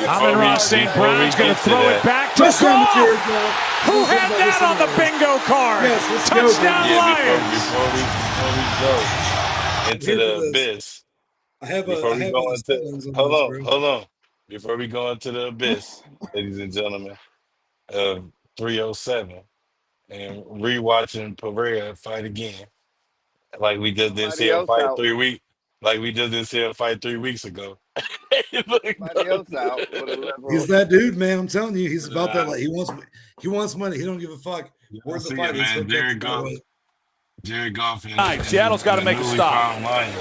Amon-Ra St. Brown's going to throw it back to touchdown, Goff. Jared Goff. Who had that on the bingo card? Yes, let's go, Touchdown baby. Lions. Before we go into the abyss, I have before we go into hold on. Before we go into the abyss, ladies and gentlemen, of 307 and rewatching Pereira fight again. Like we just didn't see Somebody him else fight out. 3 weeks. Like we just didn't see him fight 3 weeks ago. Somebody else out with a left He's hook. that dude, man. I'm telling you, he's about that. Like he wants money. He don't give a fuck where the fight is. Man. Jared Goff and Seattle's got to make a newly stop. found Lions.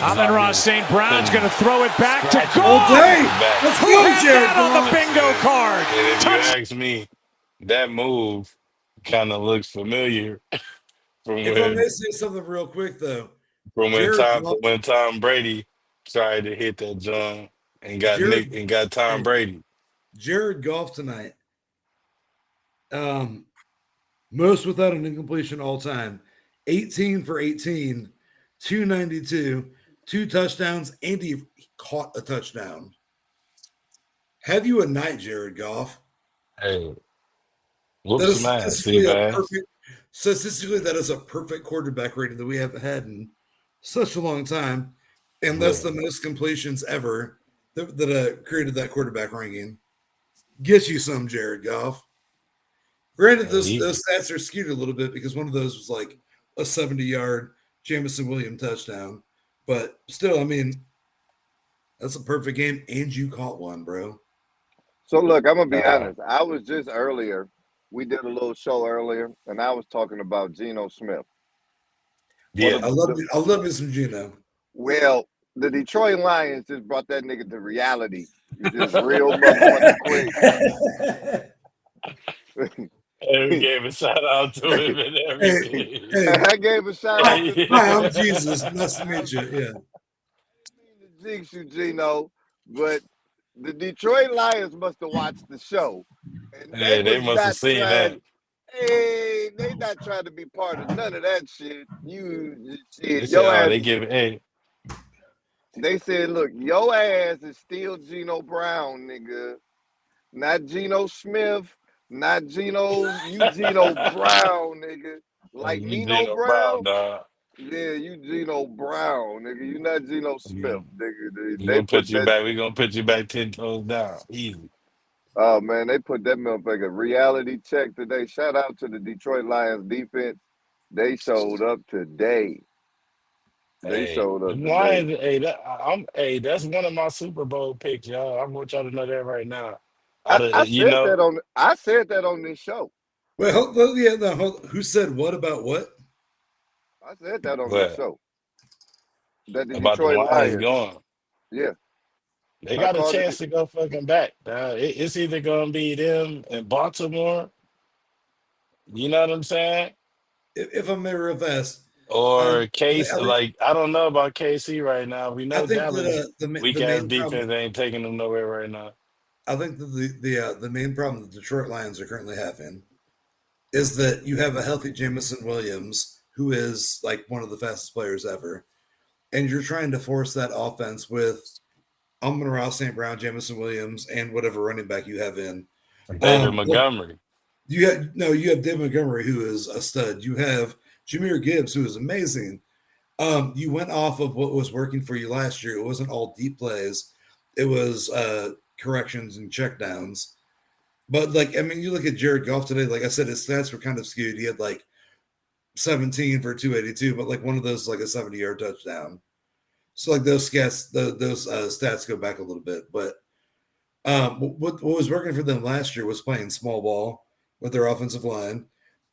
Amon-Ra St. Brown's going to throw it back to All Goff. day. Let's Who go, had Jared that on the Goff. bingo card? And if you ask me, that move kind of looks familiar from If I may say something real quick though, when Tom Brady tried to hit that jump and got Nick and got Tom Brady. Jared Goff tonight, most without an incompletion all time, 18 for 18, 292, 2 touchdowns, and he caught a touchdown. Have you a night, Jared Goff? Hey, That is statistically, that is a perfect quarterback rating that we haven't had in such a long time, and that's the most completions ever that created that quarterback ranking. Get you some, Jared Goff. Granted, those stats are skewed a little bit because one of those was like a 70-yard Jamison Williams touchdown, but still, I mean, that's a perfect game, and you caught one, bro. So look, I'm gonna be honest. I was just earlier. We did a little show earlier, and I was talking about Geno Smith. Yeah, I love me some Geno. Well, the Detroit Lions just brought that nigga to reality. Just real motherfucking quick. We gave a shout out to him and everything. I gave a shout out to Hi, I'm Jesus. Nice to meet you. Yeah. I didn't mean to jinx you, Geno, but the Detroit Lions must have watched the show. And they must have seen that. Hey, they not trying to be part of none of that shit. They said, look, your ass is still Geno Brown, nigga. Not Geno Smith, not Geno, you Geno Brown, nigga. Like Nino Brown. Yeah, you Geno Brown, nigga. You not Geno Smith, nigga. We're gonna put you back 10 toes down. Easy. Oh man, they put that motherfucker reality check today. Shout out to the Detroit Lions defense. They showed up today. Showed up today. That's one of my Super Bowl picks, y'all. I want y'all to know that right now. I said that on this show. Well, yeah, no, who said what about what? I said that on this What show. That the about the Detroit Lions Lions. going? Yeah, They I got a called it. chance to go fucking back. It's either gonna be them in Baltimore. You know what I'm saying? If I may real fast, Or I Case, think like I don't know about KC right now. We I know think that Dallas the weak ass main problem defense ain't taking them nowhere right now. I think that the main problem the Detroit Lions are currently having is that you have a healthy Jamison Williams who is like one of the fastest players ever, and you're trying to force that offense with Amon-Ra St. Brown, Jamison Williams, and whatever running back you have in. David Well, Montgomery. you have David Montgomery who is a stud. You have Jameer Gibbs who is amazing. You went off of what was working for you last year. It wasn't all deep plays. It was corrections and checkdowns. But like, I mean, you look at Jared Goff today. Like I said, his stats were kind of skewed. He had like 17 for 282, but like one of those like a 70-yard touchdown. So like those stats go back a little bit. But what was working for them last year was playing small ball with their offensive line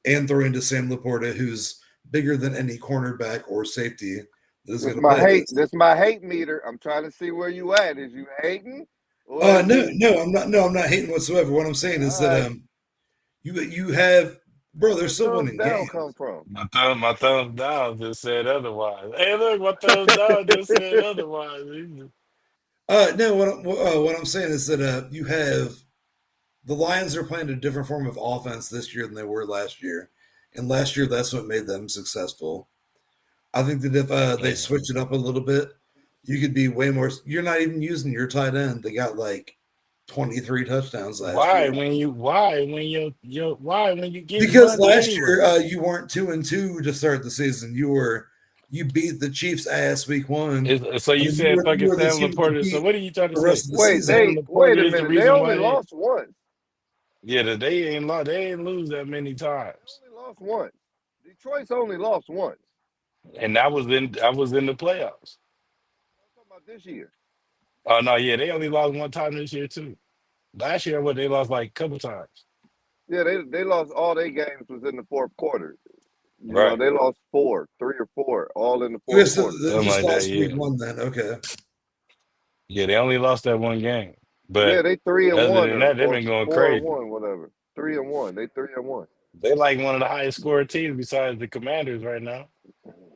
and throwing to Sam Laporta, who's bigger than any cornerback or safety that is This going to my play hate. against. This my hate meter. I'm trying to see where you at. Is you hating or is No, you no, I'm not. No, I'm not hating whatsoever. What I'm saying is all that right? you have, bro. They're Where still thumbs winning down games. come from? My thumbs down just said otherwise. Hey, look, my thumbs down just said otherwise. No, what I'm saying is that you have the Lions are playing a different form of offense this year than they were last year, and last year that's what made them successful. I think that if they Yeah. switch it up a little bit, you could be way more. You're not even using your tight end. They got like 23 touchdowns last Why year when you why when why when you getting because money last anyway? year you weren't 2-2 to start the season. You beat the Chiefs ass week one, So and you then said you fucking were the Sam team to Laporta. So beat what are you trying to the say? rest of the Wait, season. Sam they Laporta wait a is the minute. They reason only why lost once. they ain't lost. They ain't lose that many They times. only lost once. Detroit's only lost once. And I was in the playoffs. I'm talking about this year. Oh no, yeah, they only lost one time this year too. Last year, what they lost like a couple times. Yeah, they lost all their games was in the fourth quarter. You know, Right. they lost four, three or four, all in the Okay, fourth so quarter. they Something just like that, lost week yeah. one then. Okay. Yeah, they only lost that one game. Yeah, But they 3-1 other than that, they've or been going four and crazy. one, whatever. 3-1. They 3-1. They like one of the highest scoring teams besides the Commanders right now.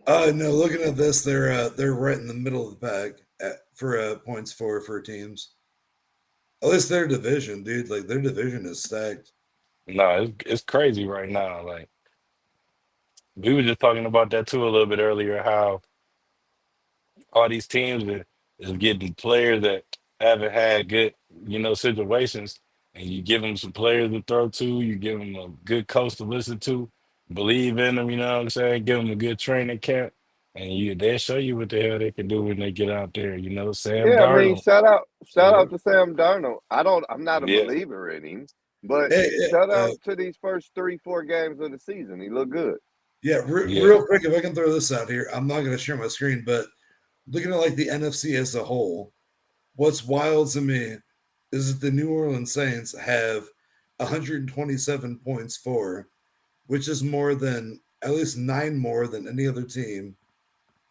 No, looking at this, they're right in the middle of the pack for points for teams. At least their division, dude. Like their division is stacked. No, it's crazy right now. Like we were just talking about that too a little bit earlier, how all these teams is getting players that haven't had good, situations, and you give them some players to throw to, you give them a good coach to listen to, believe in them, you know what I'm saying? Give them a good training camp, and they'll show you what the hell they can do when they get out there. Sam Yeah, I mean, Darnold. shout out Uh, to Sam Darnold. I'm not a yeah, believer in him, but Hey, shout out to these first 3, 4 games of the season. He looked good. yeah, yeah. real quick, if I can throw this out here, I'm not going to share my screen, but looking at like the NFC as a whole, what's wild to me is that the New Orleans Saints have 127 points for, which is more than at least 9 more than any other team.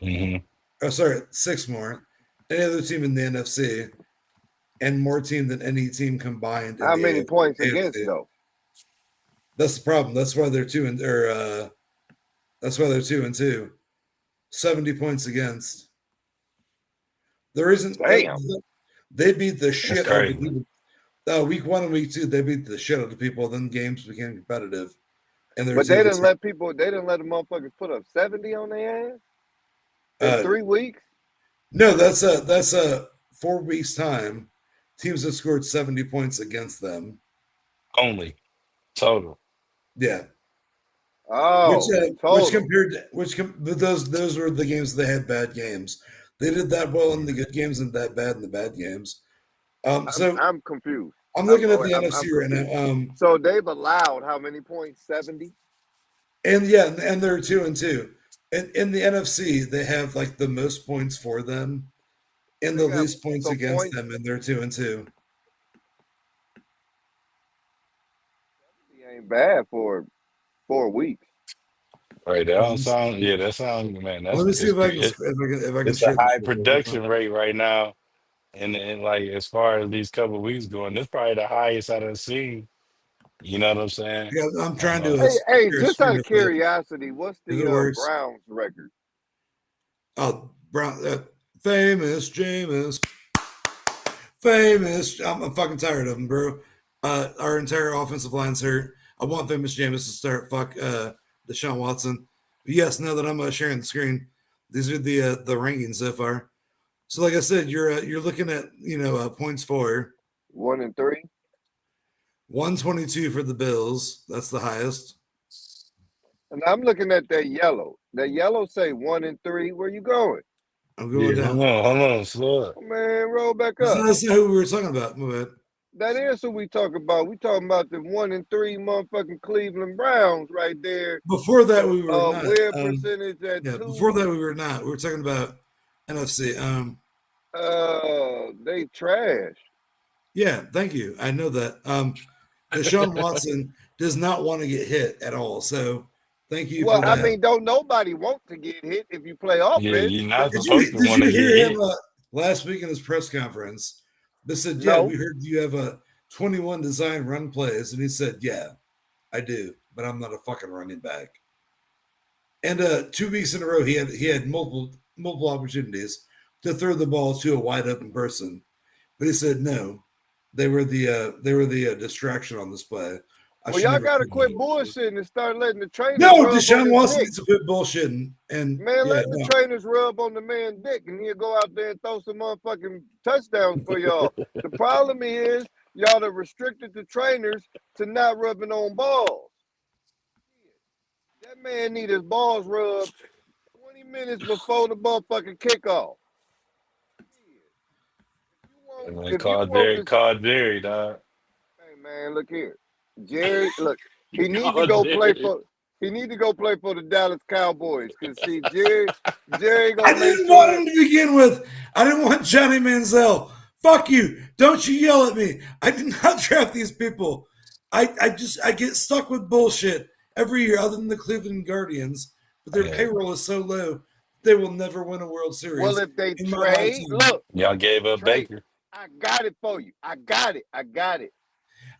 Hmm. Oh, sorry, 6 more. Any other team in the NFC, and more team than any team combined in How the many points against AFC. though? That's the problem. That's why they're 2-2. 70 points against. There isn't. Damn. They beat the That's shit out of the crazy. people. Week one and week two, they beat the shit out of the people. Then games became competitive, and their But they team didn't was. let people. They didn't let the motherfuckers put up 70 on their ass in Uh, 3 weeks. no, that's a 4 weeks time. Teams have scored 70 points against them. Only total. Yeah, Oh, which total. compared to, but those were the games they had bad games. They did that well in the good games and that bad in the bad games. So I'm confused. I'm looking at the I'm NFC right confused. now. So they've allowed how many points? 70. And yeah, and they're 2-2. And in the NFC, they have like the most points for them and They the got least points so against points. them, and they're 2-2. 70 ain't bad for 4 weeks. Right, that don't sound. Yeah, that sounds. Man, Let that's me see if I can it, if I can it's a share this high with you. production rate right now, and like as far as these couple of weeks going, this probably the highest I done seen. You know what I'm saying? Yeah, I'm trying to Uh, Hey, share a just out screen of curiosity, what's if the it works. Browns record? Oh, Brown, famous Jameis, famous. I'm fucking tired of him, bro. Our entire offensive line's hurt. I want famous Jameis to start. Fuck Deshaun Watson. But yes, now that I'm sharing the screen, these are the rankings so far. So, like I said, you're looking at points for 1-3. 122 for the Bills. That's the highest. And I'm looking at that yellow. That yellow say 1-3. Where you going? I'm going yeah, down. hold on, slow up. Oh, man, roll back That's up. not who we were talking about. My bad. That is what we talk about. We talking about the 1-3 motherfucking Cleveland Browns right there. Before that, we were not. Win percentage at Yeah, before two. that, we were not. We were talking about NFC. They trash. Yeah, thank you. I know that. Deshaun Watson does not want to get hit at all. So, thank you Well, for I that. mean, don't nobody want to get hit if you play Yeah, offense. you're not Did supposed you to did want you to get hear him hit. last week in his press conference? They said, "Yeah, No. we heard you have a 21 design run plays," and he said, "Yeah, I do, but I'm not a fucking running back." And 2 weeks in a row, he had multiple opportunities to throw the ball to a wide open person, but he said no. They were the distraction on this play. I Well, should y'all never. got to quit bullshitting and start letting the trainers No, rub on Deshaun his Watson dick. needs to quit bullshitting. And Man, yeah, let the no. trainers rub on the man dick and he'll go out there and throw some motherfucking touchdowns for y'all. The problem is y'all have restricted the trainers to not rubbing on balls. That man need his balls rubbed 20 minutes before the motherfucking kickoff. And then If you want this, call Jerry, dog. hey man, look here. Jerry, look, he need to Call go play Jerry. for he need to go play for the Dallas Cowboys. Cause see, Jerry I gonna make didn't want sure. him to begin with. I didn't want Johnny Manziel. Fuck you. Don't you yell at me. I did not draft these people. I get stuck with bullshit every year other than the Cleveland Guardians, but their Yeah, payroll is so low they will never win a World Well, Series if they in my trade, lifetime. look, y'all if gave they up trade, Baker. I got it for you. I got it. I got it.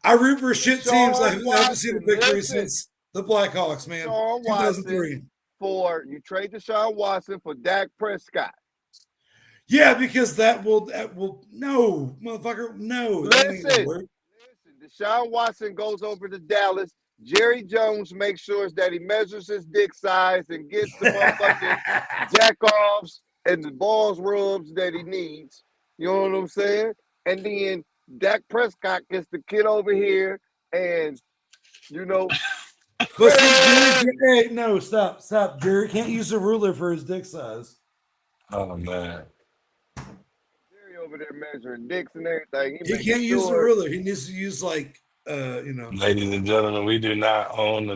I root for shit teams. I Deshaun haven't seen a Watson, victory listen. since the Blackhawks, man. Deshaun Watson 2003. you trade Deshaun Watson for Dak Prescott. Yeah, because that will no, motherfucker, no, that ain't gonna Listen, work. Deshaun Watson goes over to Dallas. Jerry Jones makes sure that he measures his dick size and gets the motherfucking jack offs and the balls rubs that he needs. You know what I'm saying? And then Dak Prescott gets the kid over here and, you know, But see, Jerry, bang! hey, no, stop. Jerry can't use a ruler for his dick size. Oh man, Jerry over there measuring dicks and everything. He He making can't use a sure. ruler. He needs to use like ladies and gentlemen, we do not own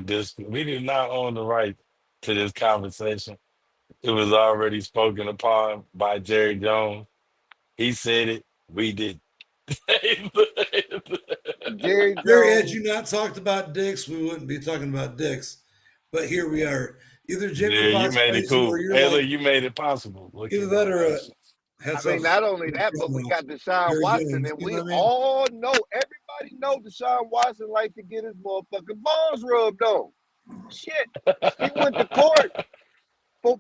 we do not own the right to this conversation. It was already spoken upon by Jerry Jones. He said it. We did. Jerry Jerry, had Jones. you not talked about dicks, we wouldn't be talking about dicks. But here we are. Either Jamie Yeah, you Foxx made it plays you or cool. you're Hey, look, like you made it possible. Look either at that that. or I hats mean, off not only to that, but we got Deshaun Jerry Watson, Jones. and You we know what I mean? all know, everybody know Deshaun Watson like to get his motherfucking balls rubbed on. Shit, he went to court for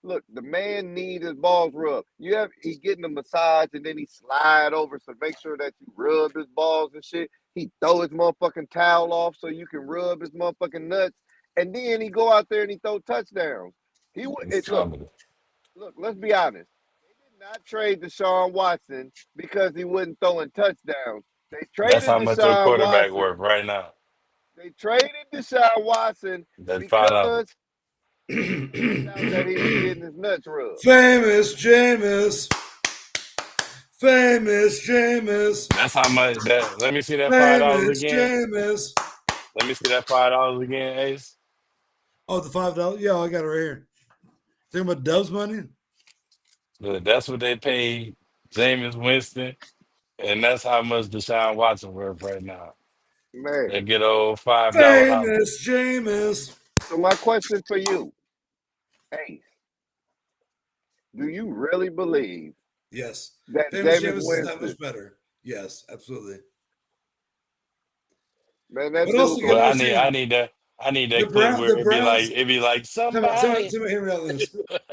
look, the man need his balls rubbed. He getting a massage and then he slide over so make sure that you rub his balls and shit. He throw his motherfucking towel off so you can rub his motherfucking nuts, and then he go out there and he throw touchdowns. It's comedy. Look, let's be honest. They did not trade Deshaun Watson because he wasn't throwing touchdowns. They That's traded how much your Deshaun quarterback Watson. worth right now. They traded Deshaun Watson That's $5. because they found out that he was getting his nuts rubbed. Famous Jameis. Famous Jameis. That's how much that. Let me see that $5 Famous again. Jameis. Let me see that $5 again, Ace. Oh, the $5? Yeah, I got it right here. Talking about Dove's money? Look, that's what they paid Jameis Winston, and that's how much Deshaun Watson worth right now. Man. That good old $5 house. Famous Jameis. So my question for you, Ace, do you really believe Yes. that Famous Jameis Jameis is that Winston, much better. Yes, absolutely. man, that But also, dude you gotta Well, understand I need the that clip where Browns. it'd be like Tell somebody, me, hear me out on this.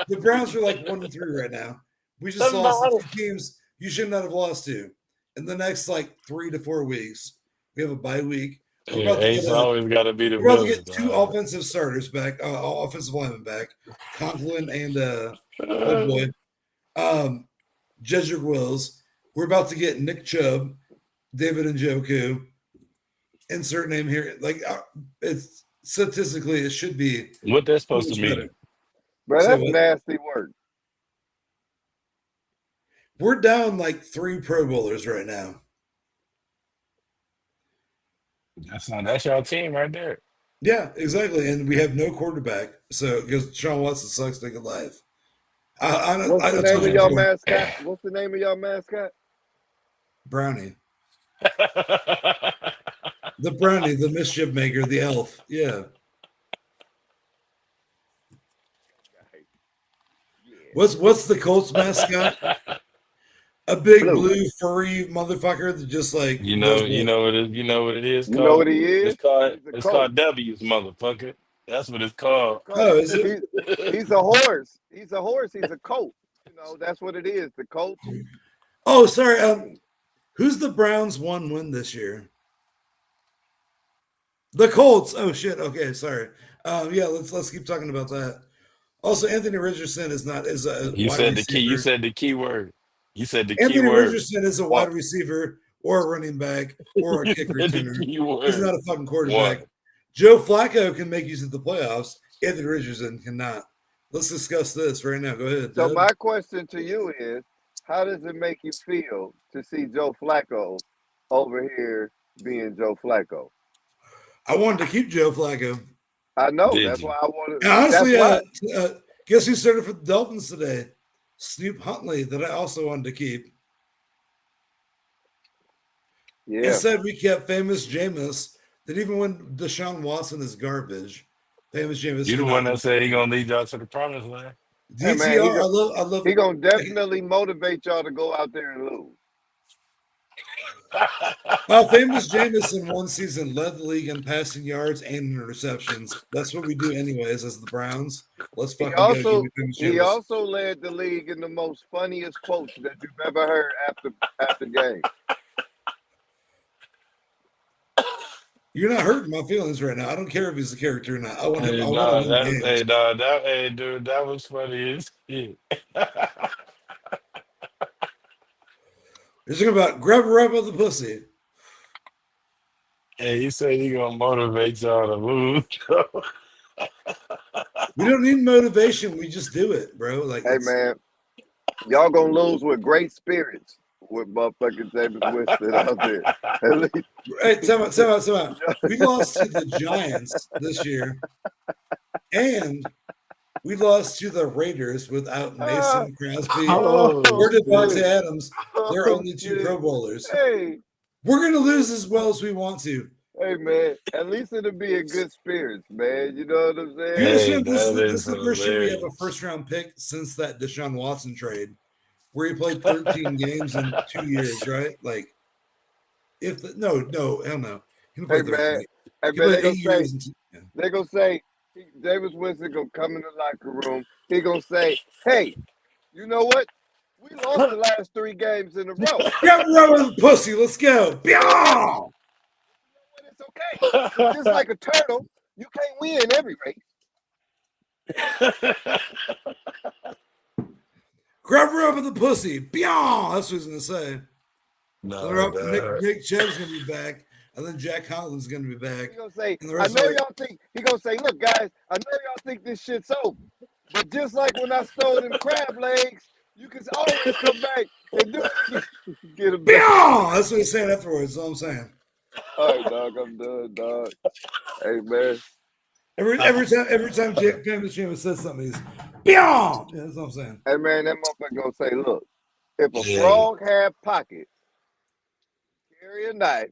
The Browns are like 1-3 right now. We just lost to somebody. two teams you should not have lost to. In the next like 3 to 4 weeks, we have a bye week. We're Yeah, about to get Ace always got to be the we're about to villain. get two offensive starters back, offensive linemen back, Conklin and old boy, Jedrick Wills. We're about to get Nick Chubb, David Njoku. Insert name here. Like it's statistically, it should be What that's so supposed to much mean? better. bro, Say that's what? nasty work. We're down like 3 Pro Bowlers right now. That's your team right there. Yeah, exactly. And we have no quarterback. So because Sean Watson sucks to get life. What's the I name told of you your before. mascot? What's the name of your mascot? Brownie. The brownie, the mischief maker, the elf. Yeah. Yeah. What's the Colts mascot? A big Blue. blue furry motherfucker that just like does what? You know what it is You know what called? he is? He's a It's coach. called W's, motherfucker. That's what it's He's a called. coach. Oh, is it? He's a horse. He's a horse. He's a coach. You know, that's what it is. The coach. Oh, sorry. Who's the Browns' one win this year? The Colts. Oh shit. Okay, sorry. Yeah, let's keep talking about that. Also, Anthony Richardson is a wide You receiver. said the key word. You said the key Anthony word. Richardson is a wide One. receiver or a running back or a You kick said the returner. key He's word. not a fucking quarterback. One. Joe Flacco can make you to the playoffs. Anthony Richardson cannot. Let's discuss this right now. Go ahead, So Deb. my question to you is, how does it make you feel to see Joe Flacco over here being Joe Flacco? I wanted to keep Joe Flacco. I know. Did That's you? why I wanted. And That's honestly, why. guess who started for the Dolphins today? Snoop Huntley, that I also wanted to keep. Yeah. Instead, we kept famous Jameis. That even when Deshaun Watson is garbage, famous Jameis You the one cannot. that said he gonna lead y'all to the promised land. Hey man, DTR, I love. he gonna definitely motivate y'all to go out there and lose. Famous Jameis in one season led the league in passing yards and interceptions. That's what we do anyways as the Browns. Let's fucking go. Give me famous He Jameis. also led the league in the most funniest quotes that you've ever heard after game. You're not hurting my feelings right now. I don't care if he's a character or not. I want him. Hey I want to dog, win games. hey dude, that was funny as shit. You're talking about grab her up with the pussy. Hey, he said he gonna motivate y'all to lose. We don't need motivation. We just do it, bro. Like Hey man, y'all gonna lose with great spirits with motherfucking Jameis Winston out there. At least. Hey, time out. We lost to the Giants this year, and we lost to the Raiders without Mason Crosby Oh, or Devontae shit. Adams. They're Oh, only 2 shit. Pro Bowlers. Hey, We're gonna lose as well as we want to. hey man, at least it'll be in good spirits, man. You know what I'm You saying? Hey, understand this that is is the first year we have a hilarious. first round pick since that Deshaun Watson trade, where he played 13 games in 2 years, right? Like, if the, no, hell no, he didn't play Hey man, 13. hey He man, played 8 years. they gonna say Jameis Winston gonna come in the locker room. He gonna say, "Hey, you know what? We lost the last 3 games in a row. Grab a rubber with the pussy. Let's go. You know what? Byaw! It's okay. It's just like a turtle. You can't win every race." Grab her up with the pussy. Byaw! That's what he's gonna say. No, Nick Chubb's gonna be back, and then Jack Collins is gonna be back. He gonna say, And the "I rest know are like, y'all think." He gonna say, "Look, guys, I know y'all think this shit's over, but just like when I stole them crab legs, you can always come back and do it. Get him back." Byaw! That's what he's saying afterwards. That's all I'm saying. All right, dog. I'm done, dog. Hey, man. Every time Famous James says something, he's Byaw! Yeah, that's what I'm saying. Hey, man, that motherfucker gonna say, "Look, if a hey, frog had pockets, carry a knife,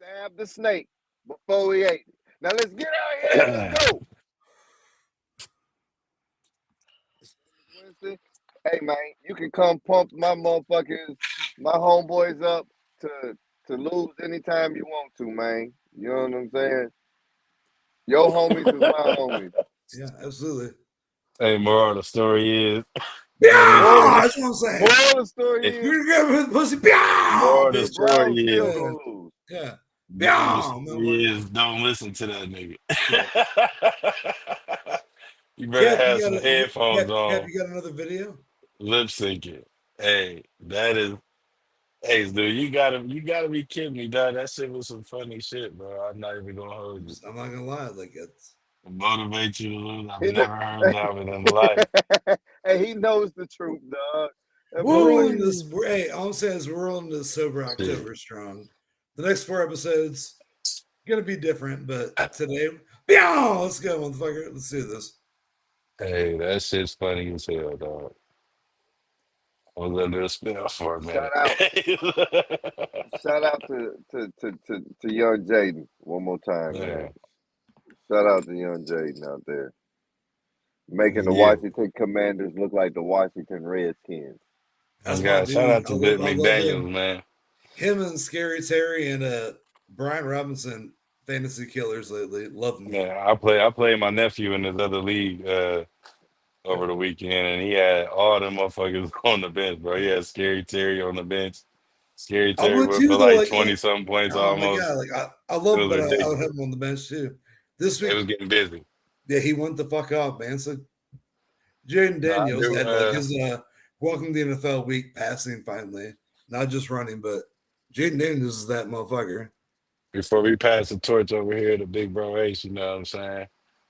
stabbed the snake before he ate it. Now let's get out here. Let's go. Winston, hey man, you can come pump my motherfuckers, my homeboys up to lose anytime you want to, man. You know what I'm saying? Your homies is my homies. Yeah, absolutely. Hey, moral of the story is, don't listen Moral, Yeah, to that's what I'm saying. moral of the story it. is You're gonna get pussy. Yeah, Moral of the the bitch. story Browns is, still Yeah, gonna lose. yeah. moral of the Yeah, story motherfucker. is, don't listen to that nigga. Yeah. You better Cap, have some Cap, headphones Cap, on, you got another video? lip syncing. Hey, that is, hey, dude, you gotta be kidding me, dog. That shit was some funny shit, bro. I'm not even gonna hold you. I'm not gonna lie, like it's Motivate you to lose. I've He know, never heard that one in life. hey, he knows the truth, dog. That we're boy, rolling this. Hey, all I'm saying is we're rolling this sober Shit. October strong. The next 4 episodes gonna be different, but today, yeah, let's go, motherfucker. Let's do this. Hey, that shit's funny as hell, dog. I was under a spell for a shout minute. out, shout out to young Jaden one more time, man. Man, Shout out to young Jaden out there, making the yeah. Washington Commanders look like the Washington Redskins. Oh That's my God, shout dude. out to Bit I love McDaniels, him. man. Him and Scary Terry and Brian Robinson, fantasy killers lately. Love them. Man, I played my nephew in this other league over the weekend, and he had all them motherfuckers on the bench, bro. He had Scary Terry on the bench. Scary I Terry would went too, for though. like Like 20 something points oh my almost. god, like I It love him, was but I would have ridiculous. him on the bench too. This It week, was getting busy. yeah, he went the fuck off, man. So Jaden No, I Daniels do. had like his welcome to the NFL week passing finally, not just running, but Jaden Daniels is that motherfucker. Before we pass the torch over here to Big Bro Ace, you know what I'm saying?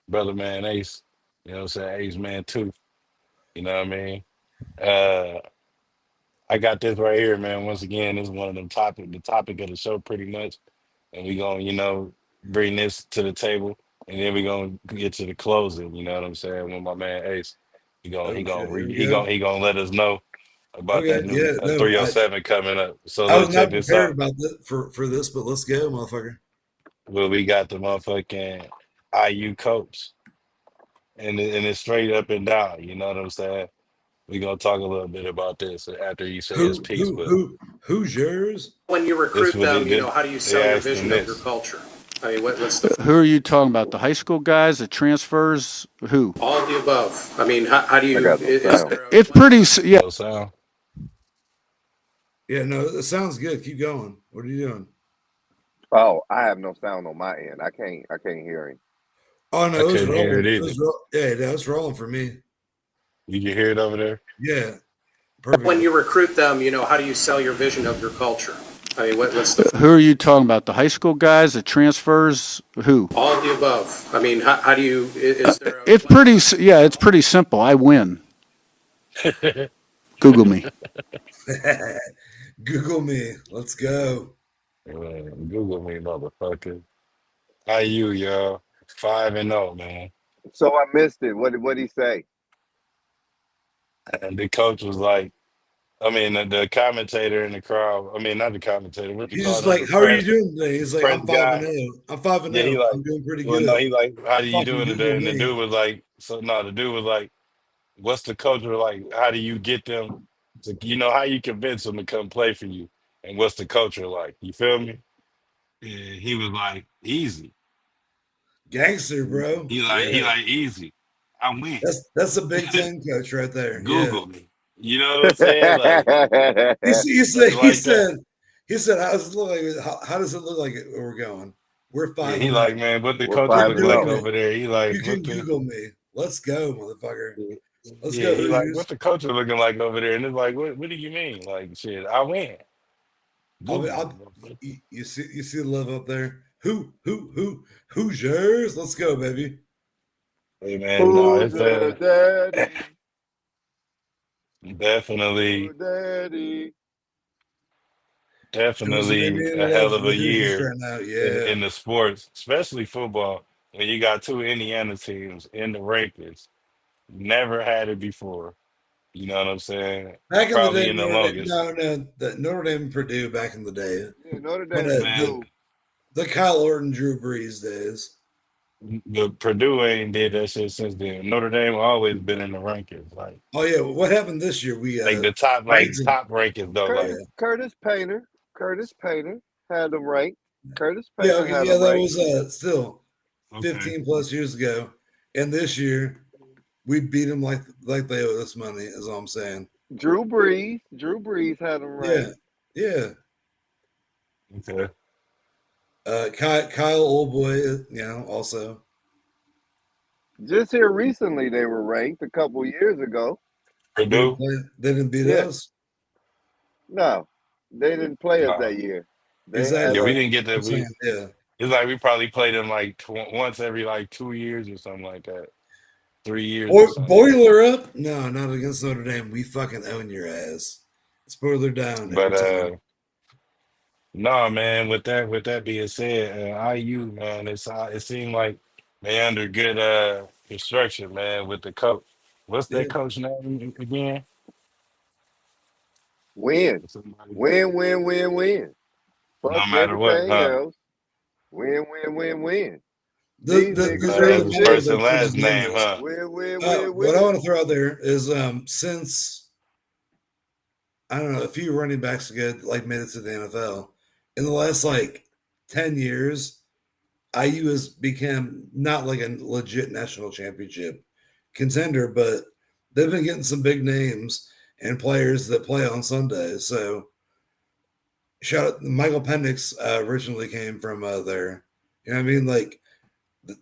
Brother Man Ace, you know what I'm saying? Ace Man Tooth, you know what I mean? Uh, I got this right here, man. Once again, this is one of them the topic of the show pretty much. And we gonna, bring this to the table and then we gonna get to the closing, you know what I'm saying? With my man Ace. Okay, here we go. He gonna let us know about Okay, that new yeah, no, 307 coming up. So I was let's check not this prepared out. about that for this, but let's go, motherfucker. Well, we got the motherfucking IU coach. And it's straight up and down. You know what I'm saying? We're gonna talk a little bit about this after you say his piece, but Who's yours? When you this recruit what them, how do you they sell your asked him vision of your this. culture? I mean, what's the Who are you talking about? The high school guys, the transfers? Who? all of the above? I mean, how do I you? got no Is sound. there a It's pretty. Yeah. No sound. Yeah, no, it sounds good. Keep going. What are you doing? Oh, I have no sound on my end. I can't hear him. Oh I no, it was couldn't hear rolling. it either. Yeah, that's rolling for me. You can hear it over there? Yeah, perfect. when you recruit them, how do you sell your vision of your culture? I mean, what's the Who are you talking about? The high school guys, the transfers? Who? all of the above? I mean, how do you? Is there a It's pretty. Yeah, it's pretty simple. I win. Google me. Google me. Let's go. Google me, motherfucker. IU, y'all. 5-0, man. So I missed it. What did he say? And the coach was like, the commentator in the crowd. Not the commentator. What you He's call just them? like, The "How are you press, doing today?" He's like, press "I'm 5 and guy. 0. I'm 5 and Yeah, he 0. like, I'm doing pretty well, no, good." he like, how do you Fucking doing Google today? And the me. dude was like, the dude was like, what's the culture like? How do you get them to, how you convince them to come play for you? And what's the culture like? You feel me? Yeah, he was like, easy. Gangster, bro. He Yeah, like easy. I win. that's a Big Ten coach right there. Yeah, Google me. You know what I'm saying? Like, he said like, like that. he said how does it look like? How does it look like where we're going? We're Yeah, 5 he and 0. like, man, what the We're culture We're five look and like doing zero. it. over there? He like, You can Google me. Let's go, motherfucker. Let's yeah, go, he like, Hoosiers. what's the culture looking like over there? And it's like, what do you mean? Like, shit, I win. Google me. Motherfucker. You see the love up there. Hoosiers? Let's go, baby. Hey man, no, Who's it's your daddy? definitely, Your daddy. Shows the definitely Indiana a love hell for of a the Hoosiers year right now. in Yeah. the sports, especially football. When you got two Indiana teams in the rankings, never had it before. You know what I'm saying? Back in the Probably day, in the longest. No, the Notre Dame and Purdue back in the day. Yeah, Notre But Dame and Man, Purdue. The Kyle Orton, Drew Brees days. The Purdue ain't did that shit since then. Notre Dame always been in the rankings, Oh yeah, what happened this year? We like the top, ranked like them. top rankings though. Yeah, Like Curtis Painter had them ranked. Curtis yeah, Painter okay, had yeah. them That ranked. was still okay, 15 plus years ago, and this year we beat them like they owe us money. Is all I'm saying. Drew Brees had them Yeah, ranked. yeah. okay, Kyle Old Boy, also Just here recently, they were ranked a couple years ago. Purdue. they didn't beat Yeah, us. no, they didn't play us No, that year. They had yeah, Exactly. we us. didn't get I'm that. saying, yeah. It's like we probably played them like once every like 2 years or something like that. 3 years or something. Boiler up? No, not against Notre Dame. We fucking own your ass. Spoiler down But every time. no, man. With that being said, IU man, it seemed like they under good construction, man. With the coach, what's that Yeah. coach name again? Win, Somebody, win. no Fuck matter what, everything huh? else. Win. The These the, niggas the real ain't That's his shit. reminder first that and they're last just doing name, this. huh? What I Win. want to throw out there is since I don't know, a few running backs ago like made it to the NFL. In the last like 10 years, IU has become not like a legit national championship contender, but they've been getting some big names and players that play on Sundays. So shout out Michael Penix originally came from there. You know what I mean? Like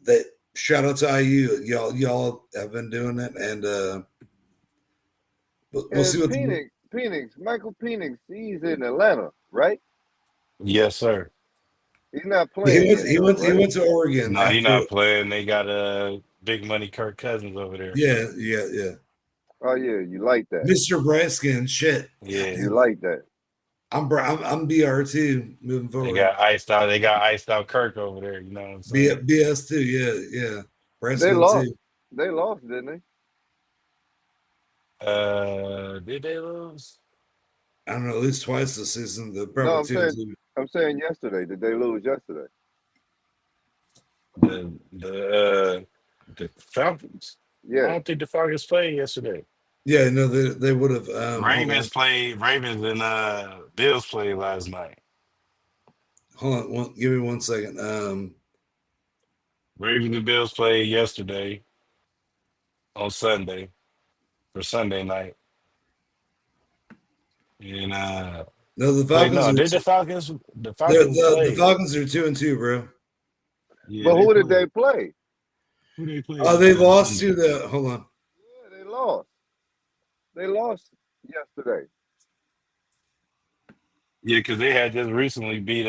that shout out to IU. Y'all have been doing it and we'll see And what the Michael Penix, he's in Atlanta, right? Yes, sir. He's not he playing went yet, he though, went he right? went to Oregon No, he after not playing. They got big money Kirk Cousins over there. yeah. Oh yeah, you like that. Mr. Braskin, shit. God Yeah, You damn it. like that. I'm BR2 moving they forward. got iced out. They got iced out Kirk over there. You know what I'm saying? BS2, yeah. They Braskin lost. too. They lost, didn't they? Did they lose? I don't know, at least twice this season. The No, probably two and two. I'm saying yesterday. Did they lose yesterday? The Falcons. I Yeah. don't think the Falcons played yesterday. Yeah, no, they would have. Hold on, Ravens and Bills played last night. give me 1 second. Ravens and Bills played yesterday on Sunday for Sunday night. And No, the wait, Falcons no, are did the Falcons the play? Falcons are 2 and 2, bro. Yeah, But they who did played. they play? Who they played Oh, they on lost Sunday? to the. Hold on. Yeah, they lost. They lost yesterday. Yeah, because they had just recently beat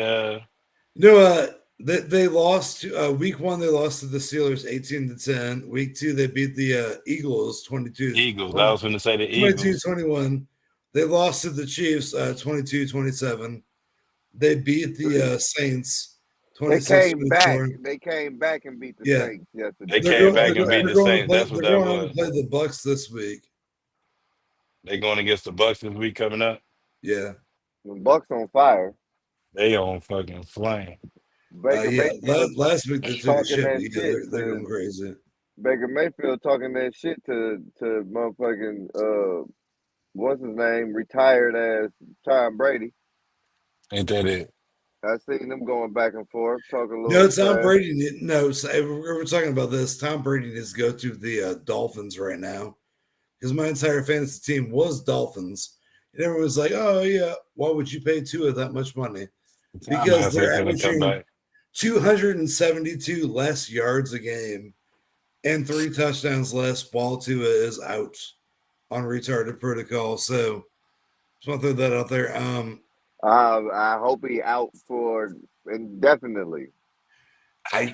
No, they lost to week 1. They lost to the Steelers 18-10. Week 2, they beat the Eagles 22 Eagles. I was going to say the 22 Eagles. 21. They lost to the Chiefs 22-27. They beat the Saints They 26 came back. 24. They came back and beat the Yeah, Saints They yesterday. they're came They going. back They're, came and go- beat back. the they're going to Saints. play. That's what They're that going on to was. play the Bucks this week. They going against the Bucks this week coming up. Yeah, The Bucks on fire. They on fucking flame. Baker yeah. Mayfield Last week they took a talking shit, but that yeah, shit they're to going crazy. Baker Mayfield talking that shit to motherfucking what's his name, retired as Tom Brady. Ain't that it? I seen them going back and forth, talking a No, little Tom trash. Brady. No, so we're talking about this. Tom Brady needs to go to the Dolphins right now because my entire fantasy team was Dolphins, and everyone's like, "Oh yeah, why would you pay Tua that much money?" Tom Because Bassett they're finna come averaging back. 272 less yards a game and 3 touchdowns less while Tua is out on retarded protocol. So just want to throw that out there. I hope he out for indefinitely. I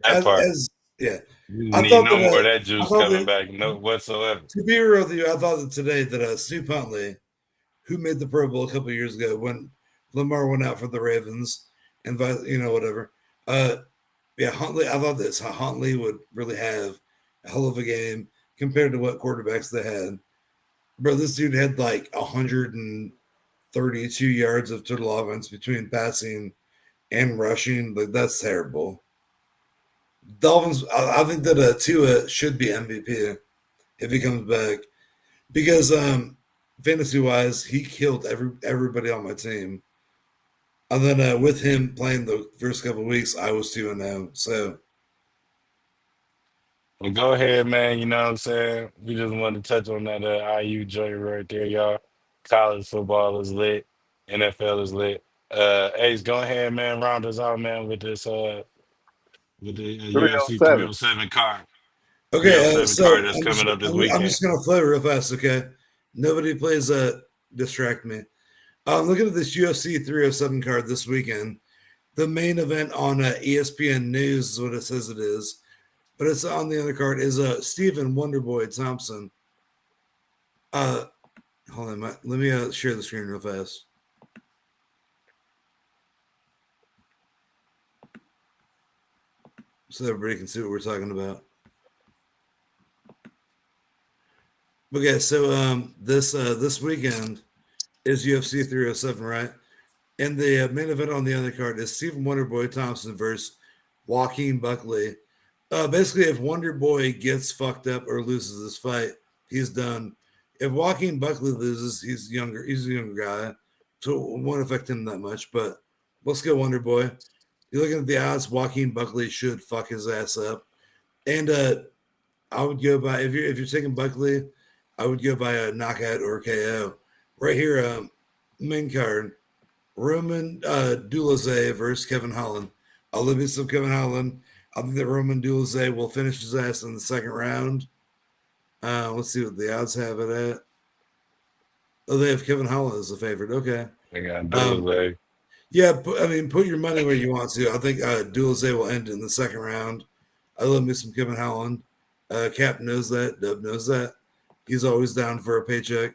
That part. as yeah, You I need thought no that more of that I juice thought coming that back, no whatsoever. to be real with you, I thought that today that Snoop Huntley, who made the Pro Bowl a couple years ago when Lamar went out for the Ravens and whatever. Yeah, Huntley. I thought that Huntley would really have a hell of a game compared to what quarterbacks they had. Bro, this dude had like 132 yards of total offense between passing and rushing. Like that's terrible. Dolphins. I think that Tua should be MVP if he comes back because fantasy wise, he killed everybody on my team. And then with him playing the first couple of weeks, I was 2-0. So Well, go ahead, man. You know what I'm saying? We just wanted to touch on that IU joint right there, y'all. College football is lit. NFL is lit. Ace, go ahead, man. Round us out, man, with this with the UFC 307. 307 card. okay, 307 so card that's I'm just coming up this I'm weekend. just gonna flow real fast. Okay, nobody plays distract me. I'm looking at this UFC 307 card this weekend. The main event on ESPN News is what it says it is, but it's on the other card is Stephen Wonderboy Thompson. Uh, hold on, let me share the screen real fast so everybody can see what we're talking about. Okay, so this weekend is UFC 307, right? And the main event on the other card is Stephen Wonderboy Thompson versus Joaquin Buckley. Basically, if Wonderboy gets fucked up or loses this fight, he's done. If Joaquin Buckley loses, he's younger. He's a younger guy, so it won't affect him that much. But let's go Wonderboy. You're looking at the odds. Joaquin Buckley should fuck his ass up, and I would go by if you're taking Buckley, I would go by a knockout or KO. Right here, main card. Roman Dulaze versus Kevin Holland. I'll leave you some Kevin Holland. I think that Roman Dulaze will finish his ass in the second round. Let's see what the odds have it at. Oh, they have Kevin Holland as a favorite. Okay. They got Dulaze. Yeah, I mean, put your money where you want to. I think Dulaze will end in the second round. I love me some Kevin Holland. Cap knows that. Dub knows that. He's always down for a paycheck.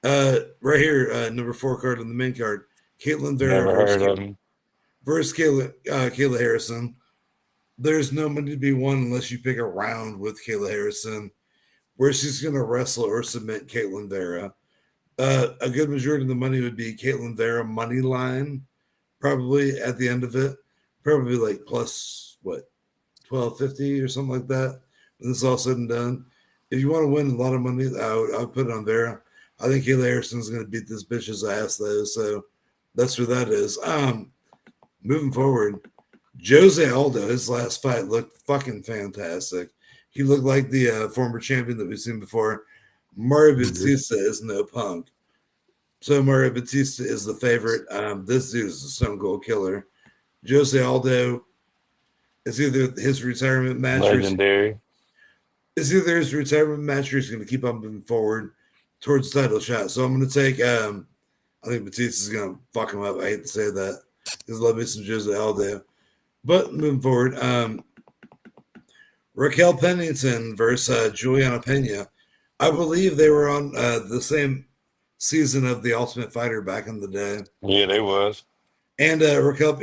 Right here, number 4 card on the main card. Caitlin Vera Never heard of him. versus Kayla Harrison. There's no money to be won unless you pick a round with Kayla Harrison, where she's going to wrestle or submit Caitlin Vera. A good majority of the money would be Caitlin Vera money line, probably at the end of it, probably like plus what 1250 or something like that. When this is all said and done, if you want to win a lot of money, I would put it on Vera. I think Kayla Harrison's going to beat this bitch's ass though, so that's where that is. Moving forward, Jose Aldo, his last fight looked fucking fantastic. He looked like the former champion that we've seen before. Mario Batista is no punk. So Mario Batista is the favorite. This dude is a stone cold killer. Jose Aldo is either his retirement match Legendary. it's either his retirement match or he's going to keep on moving forward towards the title shot. So I'm going to take I think Batista's going to fuck him up. I hate to say that because I love me some Jose Aldo. But moving forward, Raquel Pennington versus Juliana Pena. I believe they were on the same season of The Ultimate Fighter back in the day. Yeah, they was. And Raquel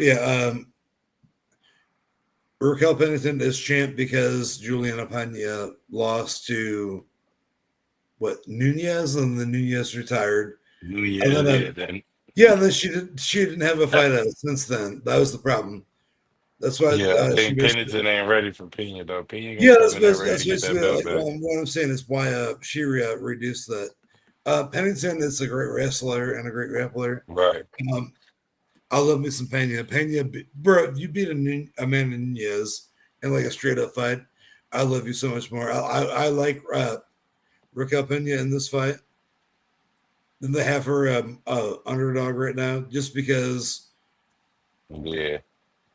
Pennington is champ because Juliana Pena lost to Nunez, and then Nunez retired. Yeah, then. Yeah, and then she didn't have a fight since then. That was the problem. That's why. I think Pennington ain't ready for Pena though. Pena Yeah, that's basically like, what I'm saying is why she reduced that. Pennington is a great wrestler and a great grappler. Right. I love me some Pena. Bro, you beat Amanda Nunez in like a straight up fight. I love you so much more. I like Raquel Pena in this fight. Then they have her underdog right now just because. Yeah,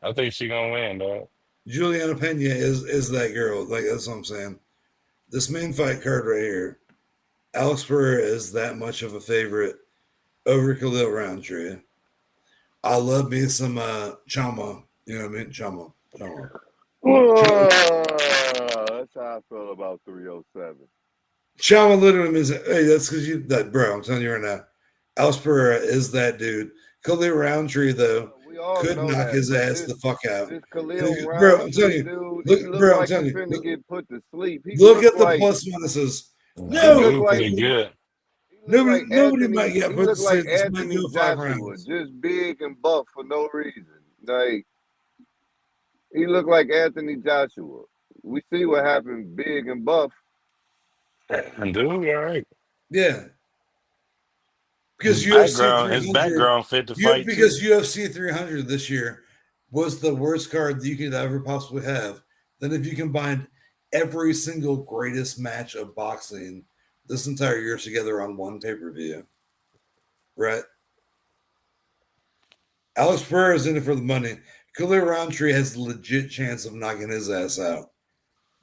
I think she gonna win, dog. Juliana Pena is that girl. Like that's what I'm saying. This main fight card right here, Alex Pereira is that much of a favorite over Khalil Roundtree. I love me some Chama. You know what I mean? Chama. That's how I feel about 307. Chama literally means, hey, that's because bro, I'm telling you right now. Alex Pereira is that dude. Khalil Roundtree, though, could knock his ass the fuck out. This Khalil bro, I'm telling you. Dude, Bro, I'm like telling he's you. finna get put to sleep. Look at the plus minuses. No, pretty good. Nobody might get put to sleep. Anthony Joshua, just big and buff for no reason. Like he looked like Anthony Joshua. We see what happened, big and buff. And dude, all right. Yeah, His because UFC background, his 300, background fit the fight too. because UFC 300 this year was the worst card that you could ever possibly have. Then if you combined every single greatest match of boxing this entire year together on one pay per view, right? Alex Pereira is in it for the money. Khalil Roundtree has a legit chance of knocking his ass out.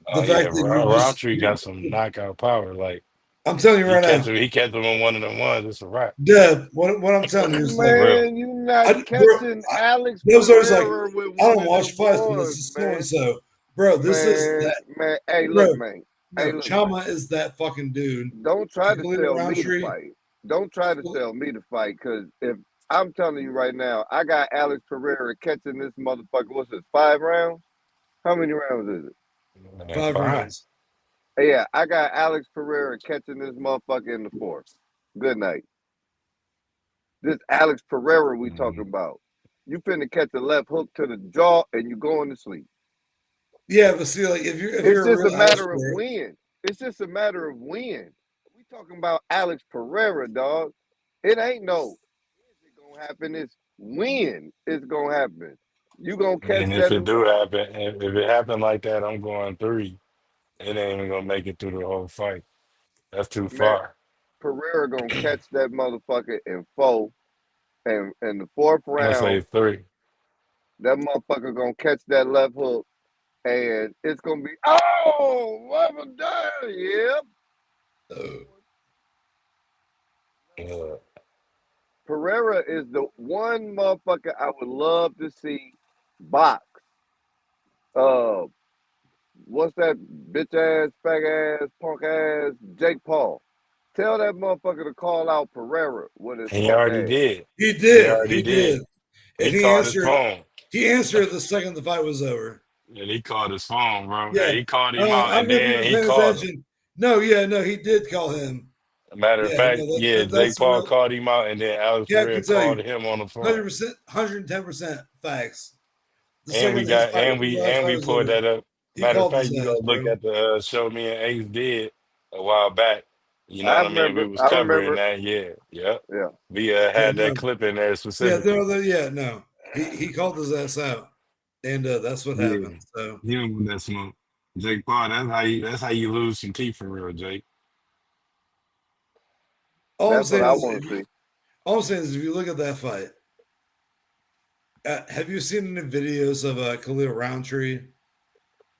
Oh The yeah, fact that you just, Roundtree got some knockout power. Like I'm telling you right now, he catch him on one of them ones. It's a wrap. Deb, what I'm telling you is like, Real. Man, you not bro, catching Alex those are like, Pereira with I one don't of watch them fights, but this ones, is so and man. so, bro. This is Man, that, man. Hey, look, bro. man. Hey, No, look, man. Chama is that fucking dude. Don't try to Khalil sell me to Roundtree, fight. Don't try to sell me to fight, because if I'm telling you right now, I got Alex Pereira catching this motherfucker. What's it? 5 rounds? How many rounds is it? Man, 5. $5. Yeah, I got Alex Pereira catching this motherfucker in the fourth. Good night. This Alex Pereira we talking Mhm. about. You finna catch a left hook to the jaw and you going to sleep. Yeah, but see, like if It's you're a just a real Alex matter of Pereira, when. It's just a matter of when. We talking about Alex Pereira, dog. It ain't no is it gonna happen. It's when it's gonna happen. You gonna catch And if that it do happen, if it happen like that, I'm going 3. It ain't even gonna make it through the whole fight. That's too man. far. Pereira gonna catch that motherfucker in four, and in the fourth I say round, 3. that motherfucker gonna catch that left hook, and it's gonna be what was done? Yep. Uh, Pereira is the one motherfucker I would love to see box. Uh, what's that bitch ass, fag ass, punk ass Jake Paul? Tell that motherfucker to call out Pereira with his he punk already ass. did. he He did, already he did, did. and He called his phone. he answered the second the fight was over. And he called his phone, bro. Yeah, Hey, he called him out, I don't and know if you've then been he paying called him. attention. No, yeah, no, he did call him. Matter of Yeah, fact, no, yeah, Jake that's the Paul real. called him out, and then Alex Cap Pereira can tell called you, him on the phone. 100%, 110% facts. The And we second his got fight, the last and fight we was pulled over, that up. he Matter of called fact, his you ass, go look bro. at the show me and Ace did a while back. You know I what I mean? We remember. was I covering remember. that. Yeah, yeah. Yeah. We Yeah, had that no, clip in there yeah, specifically. yeah, no. He called his ass out, and that's what Yeah, happened. So he don't want that smoke. Jake Paul, that's how you lose some teeth for real, Jake. all I'm That's what saying I is, want to see. if you look at that fight, have you seen any videos of Khalil Roundtree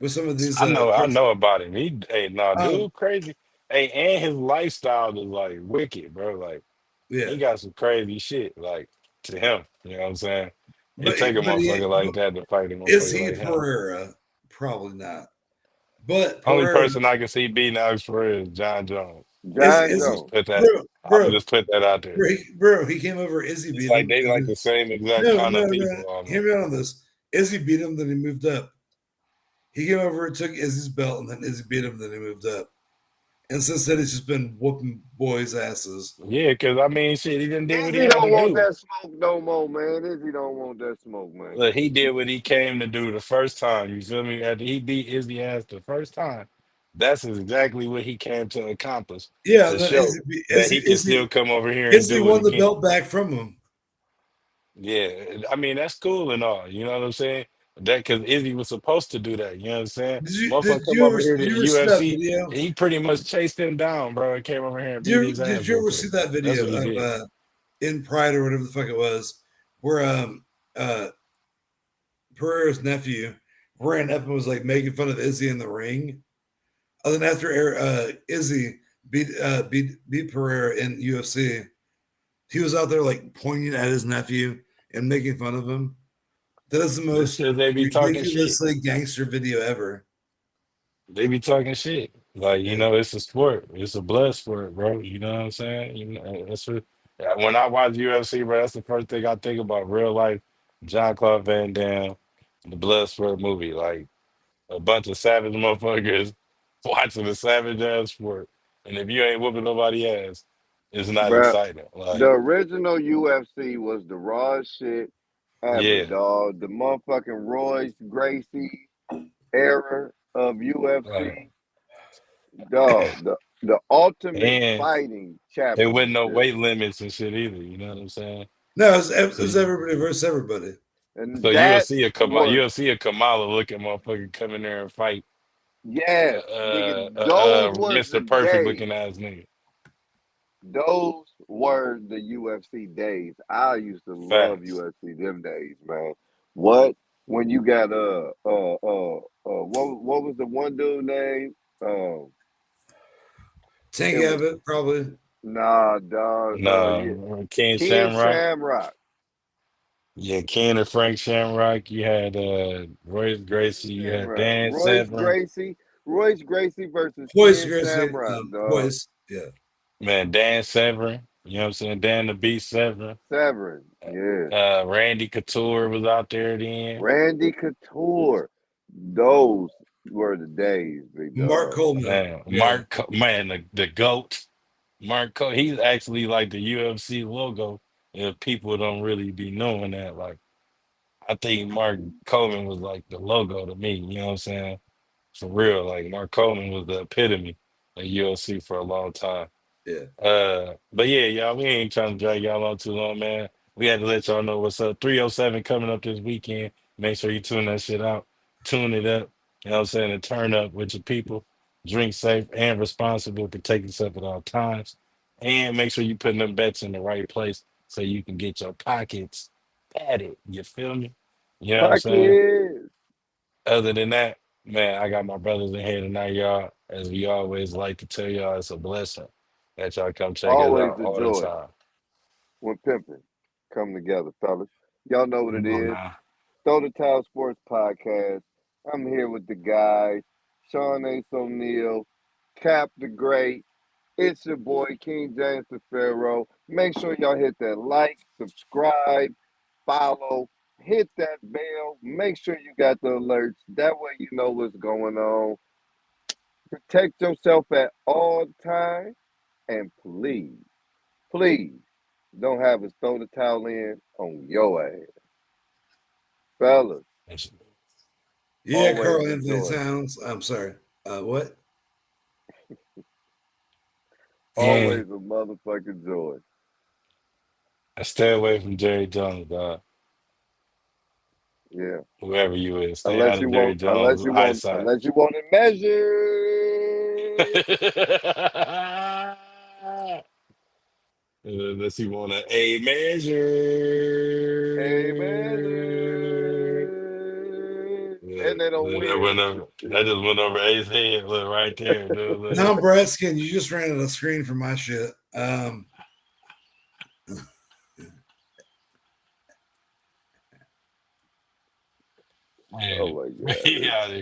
with some of these I clips? know about him. He, hey, no, Um, dude, crazy. Hey, and his lifestyle is like wicked, bro. Like he yeah, got some crazy shit, like to him. You know what I'm saying? It but take a he, motherfucker like that to fight a is motherfucker he like him. Pereira? Probably not. But Only Pereira person I can see beating Alex Pereira is John Jones. John I'm is just Jones. put that. bro, I'm bro, just put that out there. bro. He came over. Izzy It's beat like him. they And like then, the same exact no, kind no, of no. people Hear almost. me out on this. Izzy beat him, then he moved up. He came over and took Izzy's belt, and then Izzy beat him, then he moved up. And since then, it's just been whooping boys' asses. Yeah, because I mean, shit, he didn't do what he Izzy had don't to want do. that smoke no more, man. Izzy don't want that smoke, man. Look, he did what he came to do the first time. You feel me? After he beat Izzy ass the first time, that's exactly what he came to accomplish Yeah, to and then show that he can still Izzy, come over here and Izzy do it won the again. belt back from him. Yeah, I mean that's cool and all. You know what I'm saying? That because Izzy was supposed to do that. You know what I'm saying? Motherfucker come over here to Did the you ever see that UFC. video? He pretty much chased him down, bro, and came over here and beat his Did ass you real ever see quick. that That's video what he of did. in Pride or whatever the fuck it was, where uh Pereira's nephew ran up and was like making fun of Izzy in the ring? And then after Izzy beat Pereira in UFC, he was out there like pointing at his nephew and making fun of him. That is the That's most because they be talking shit. ridiculously gangster video ever. They be talking shit. Like, you Yeah. know, it's a sport. It's a blood sport, bro. You know what I'm saying? You know, that's what, yeah, when I watch UFC, bro, that's the first thing I think about. Real life, John Claude Van Damme, the blood sport movie. Like a bunch of savage motherfuckers watching a savage ass sport. And if you ain't whooping nobody ass, it's not Bruh, exciting. the Like, original UFC was the raw shit. ever, Yeah. dog. The motherfucking Royce Gracie era of Right. UFC, dog. The ultimate And fighting there wasn't no championship, weight limits and shit either. You know what I'm saying? No, it So, was everybody versus everybody. and so you'll that see a was Kamala looking motherfucker come in there and fight yes, nigga. Those were the Mr. Perfect days. looking ass nigga. Those were the UFC days. I used to love Facts. UFC them days, man. What when you got what was the one dude name? Tank It was Abbott, probably. nah, dog. Yeah, No, Ken Ken Shamrock. Shamrock. Yeah, Ken and Frank Shamrock. You had Royce Gracie. You had Shamrock. Dan Severn. Royce Gracie versus Hoist Ken Grizzly, Shamrock, dog. Hoist. Yeah. Man, Dan Severn. You know what I'm saying? Dan the Beast Severn. Severn. Yeah. Randy Couture was out there then. Randy Couture. Those were the days, big Mark dog. Coleman. Man, Yeah. Man, the GOAT. He's actually like the UFC logo. If people don't really be knowing that, like I think Mark Coleman was like the logo to me. You know what I'm saying? For real, like Mark Coleman was the epitome of UFC for a long time. Yeah. But yeah, y'all, we ain't trying to drag y'all on too long, man. We had to let y'all know what's up. 307 coming up this weekend. Make sure you tune that shit out. Tune it up. You know what I'm saying? And turn up with your people. Drink safe and responsible. Protect yourself at all times. And make sure you putting them bets in the right place so you can get your pockets padded. You feel me? You know what I'm saying? Pocket. Other than that, man, I got my brothers in here tonight, y'all. As we always like to tell y'all, it's a blessing that y'all come check us Always out a all the joy time. when pimping come together, fellas. Y'all know what it Come on is. now. Throw the Towel Sports Podcast. I'm here with the guys, Sean Ace O'Neal, Cap the Great. It's your boy, King James the Pharaoh. Make sure y'all hit that like, subscribe, follow, hit that bell. Make sure you got the alerts. That way you know what's going on. Protect yourself at all times. And please, don't have us throw the towel in on your ass. Fellas, Yeah, always Carl a Anthony joy. Towns. I'm sorry. What? And Always a motherfucking joy. I stay away from Jerry Jones, dog. Yeah. Whoever you is, stay Unless out you of want Jerry Jones' eyesight. unless you want it measured. Unless you want a A measure. measured. Yeah, And they don't win. that just went over A's head. Look right there, dude. Look. Tom Bradskin, you just ran out of screen for my shit. Man, Oh my God. yeah,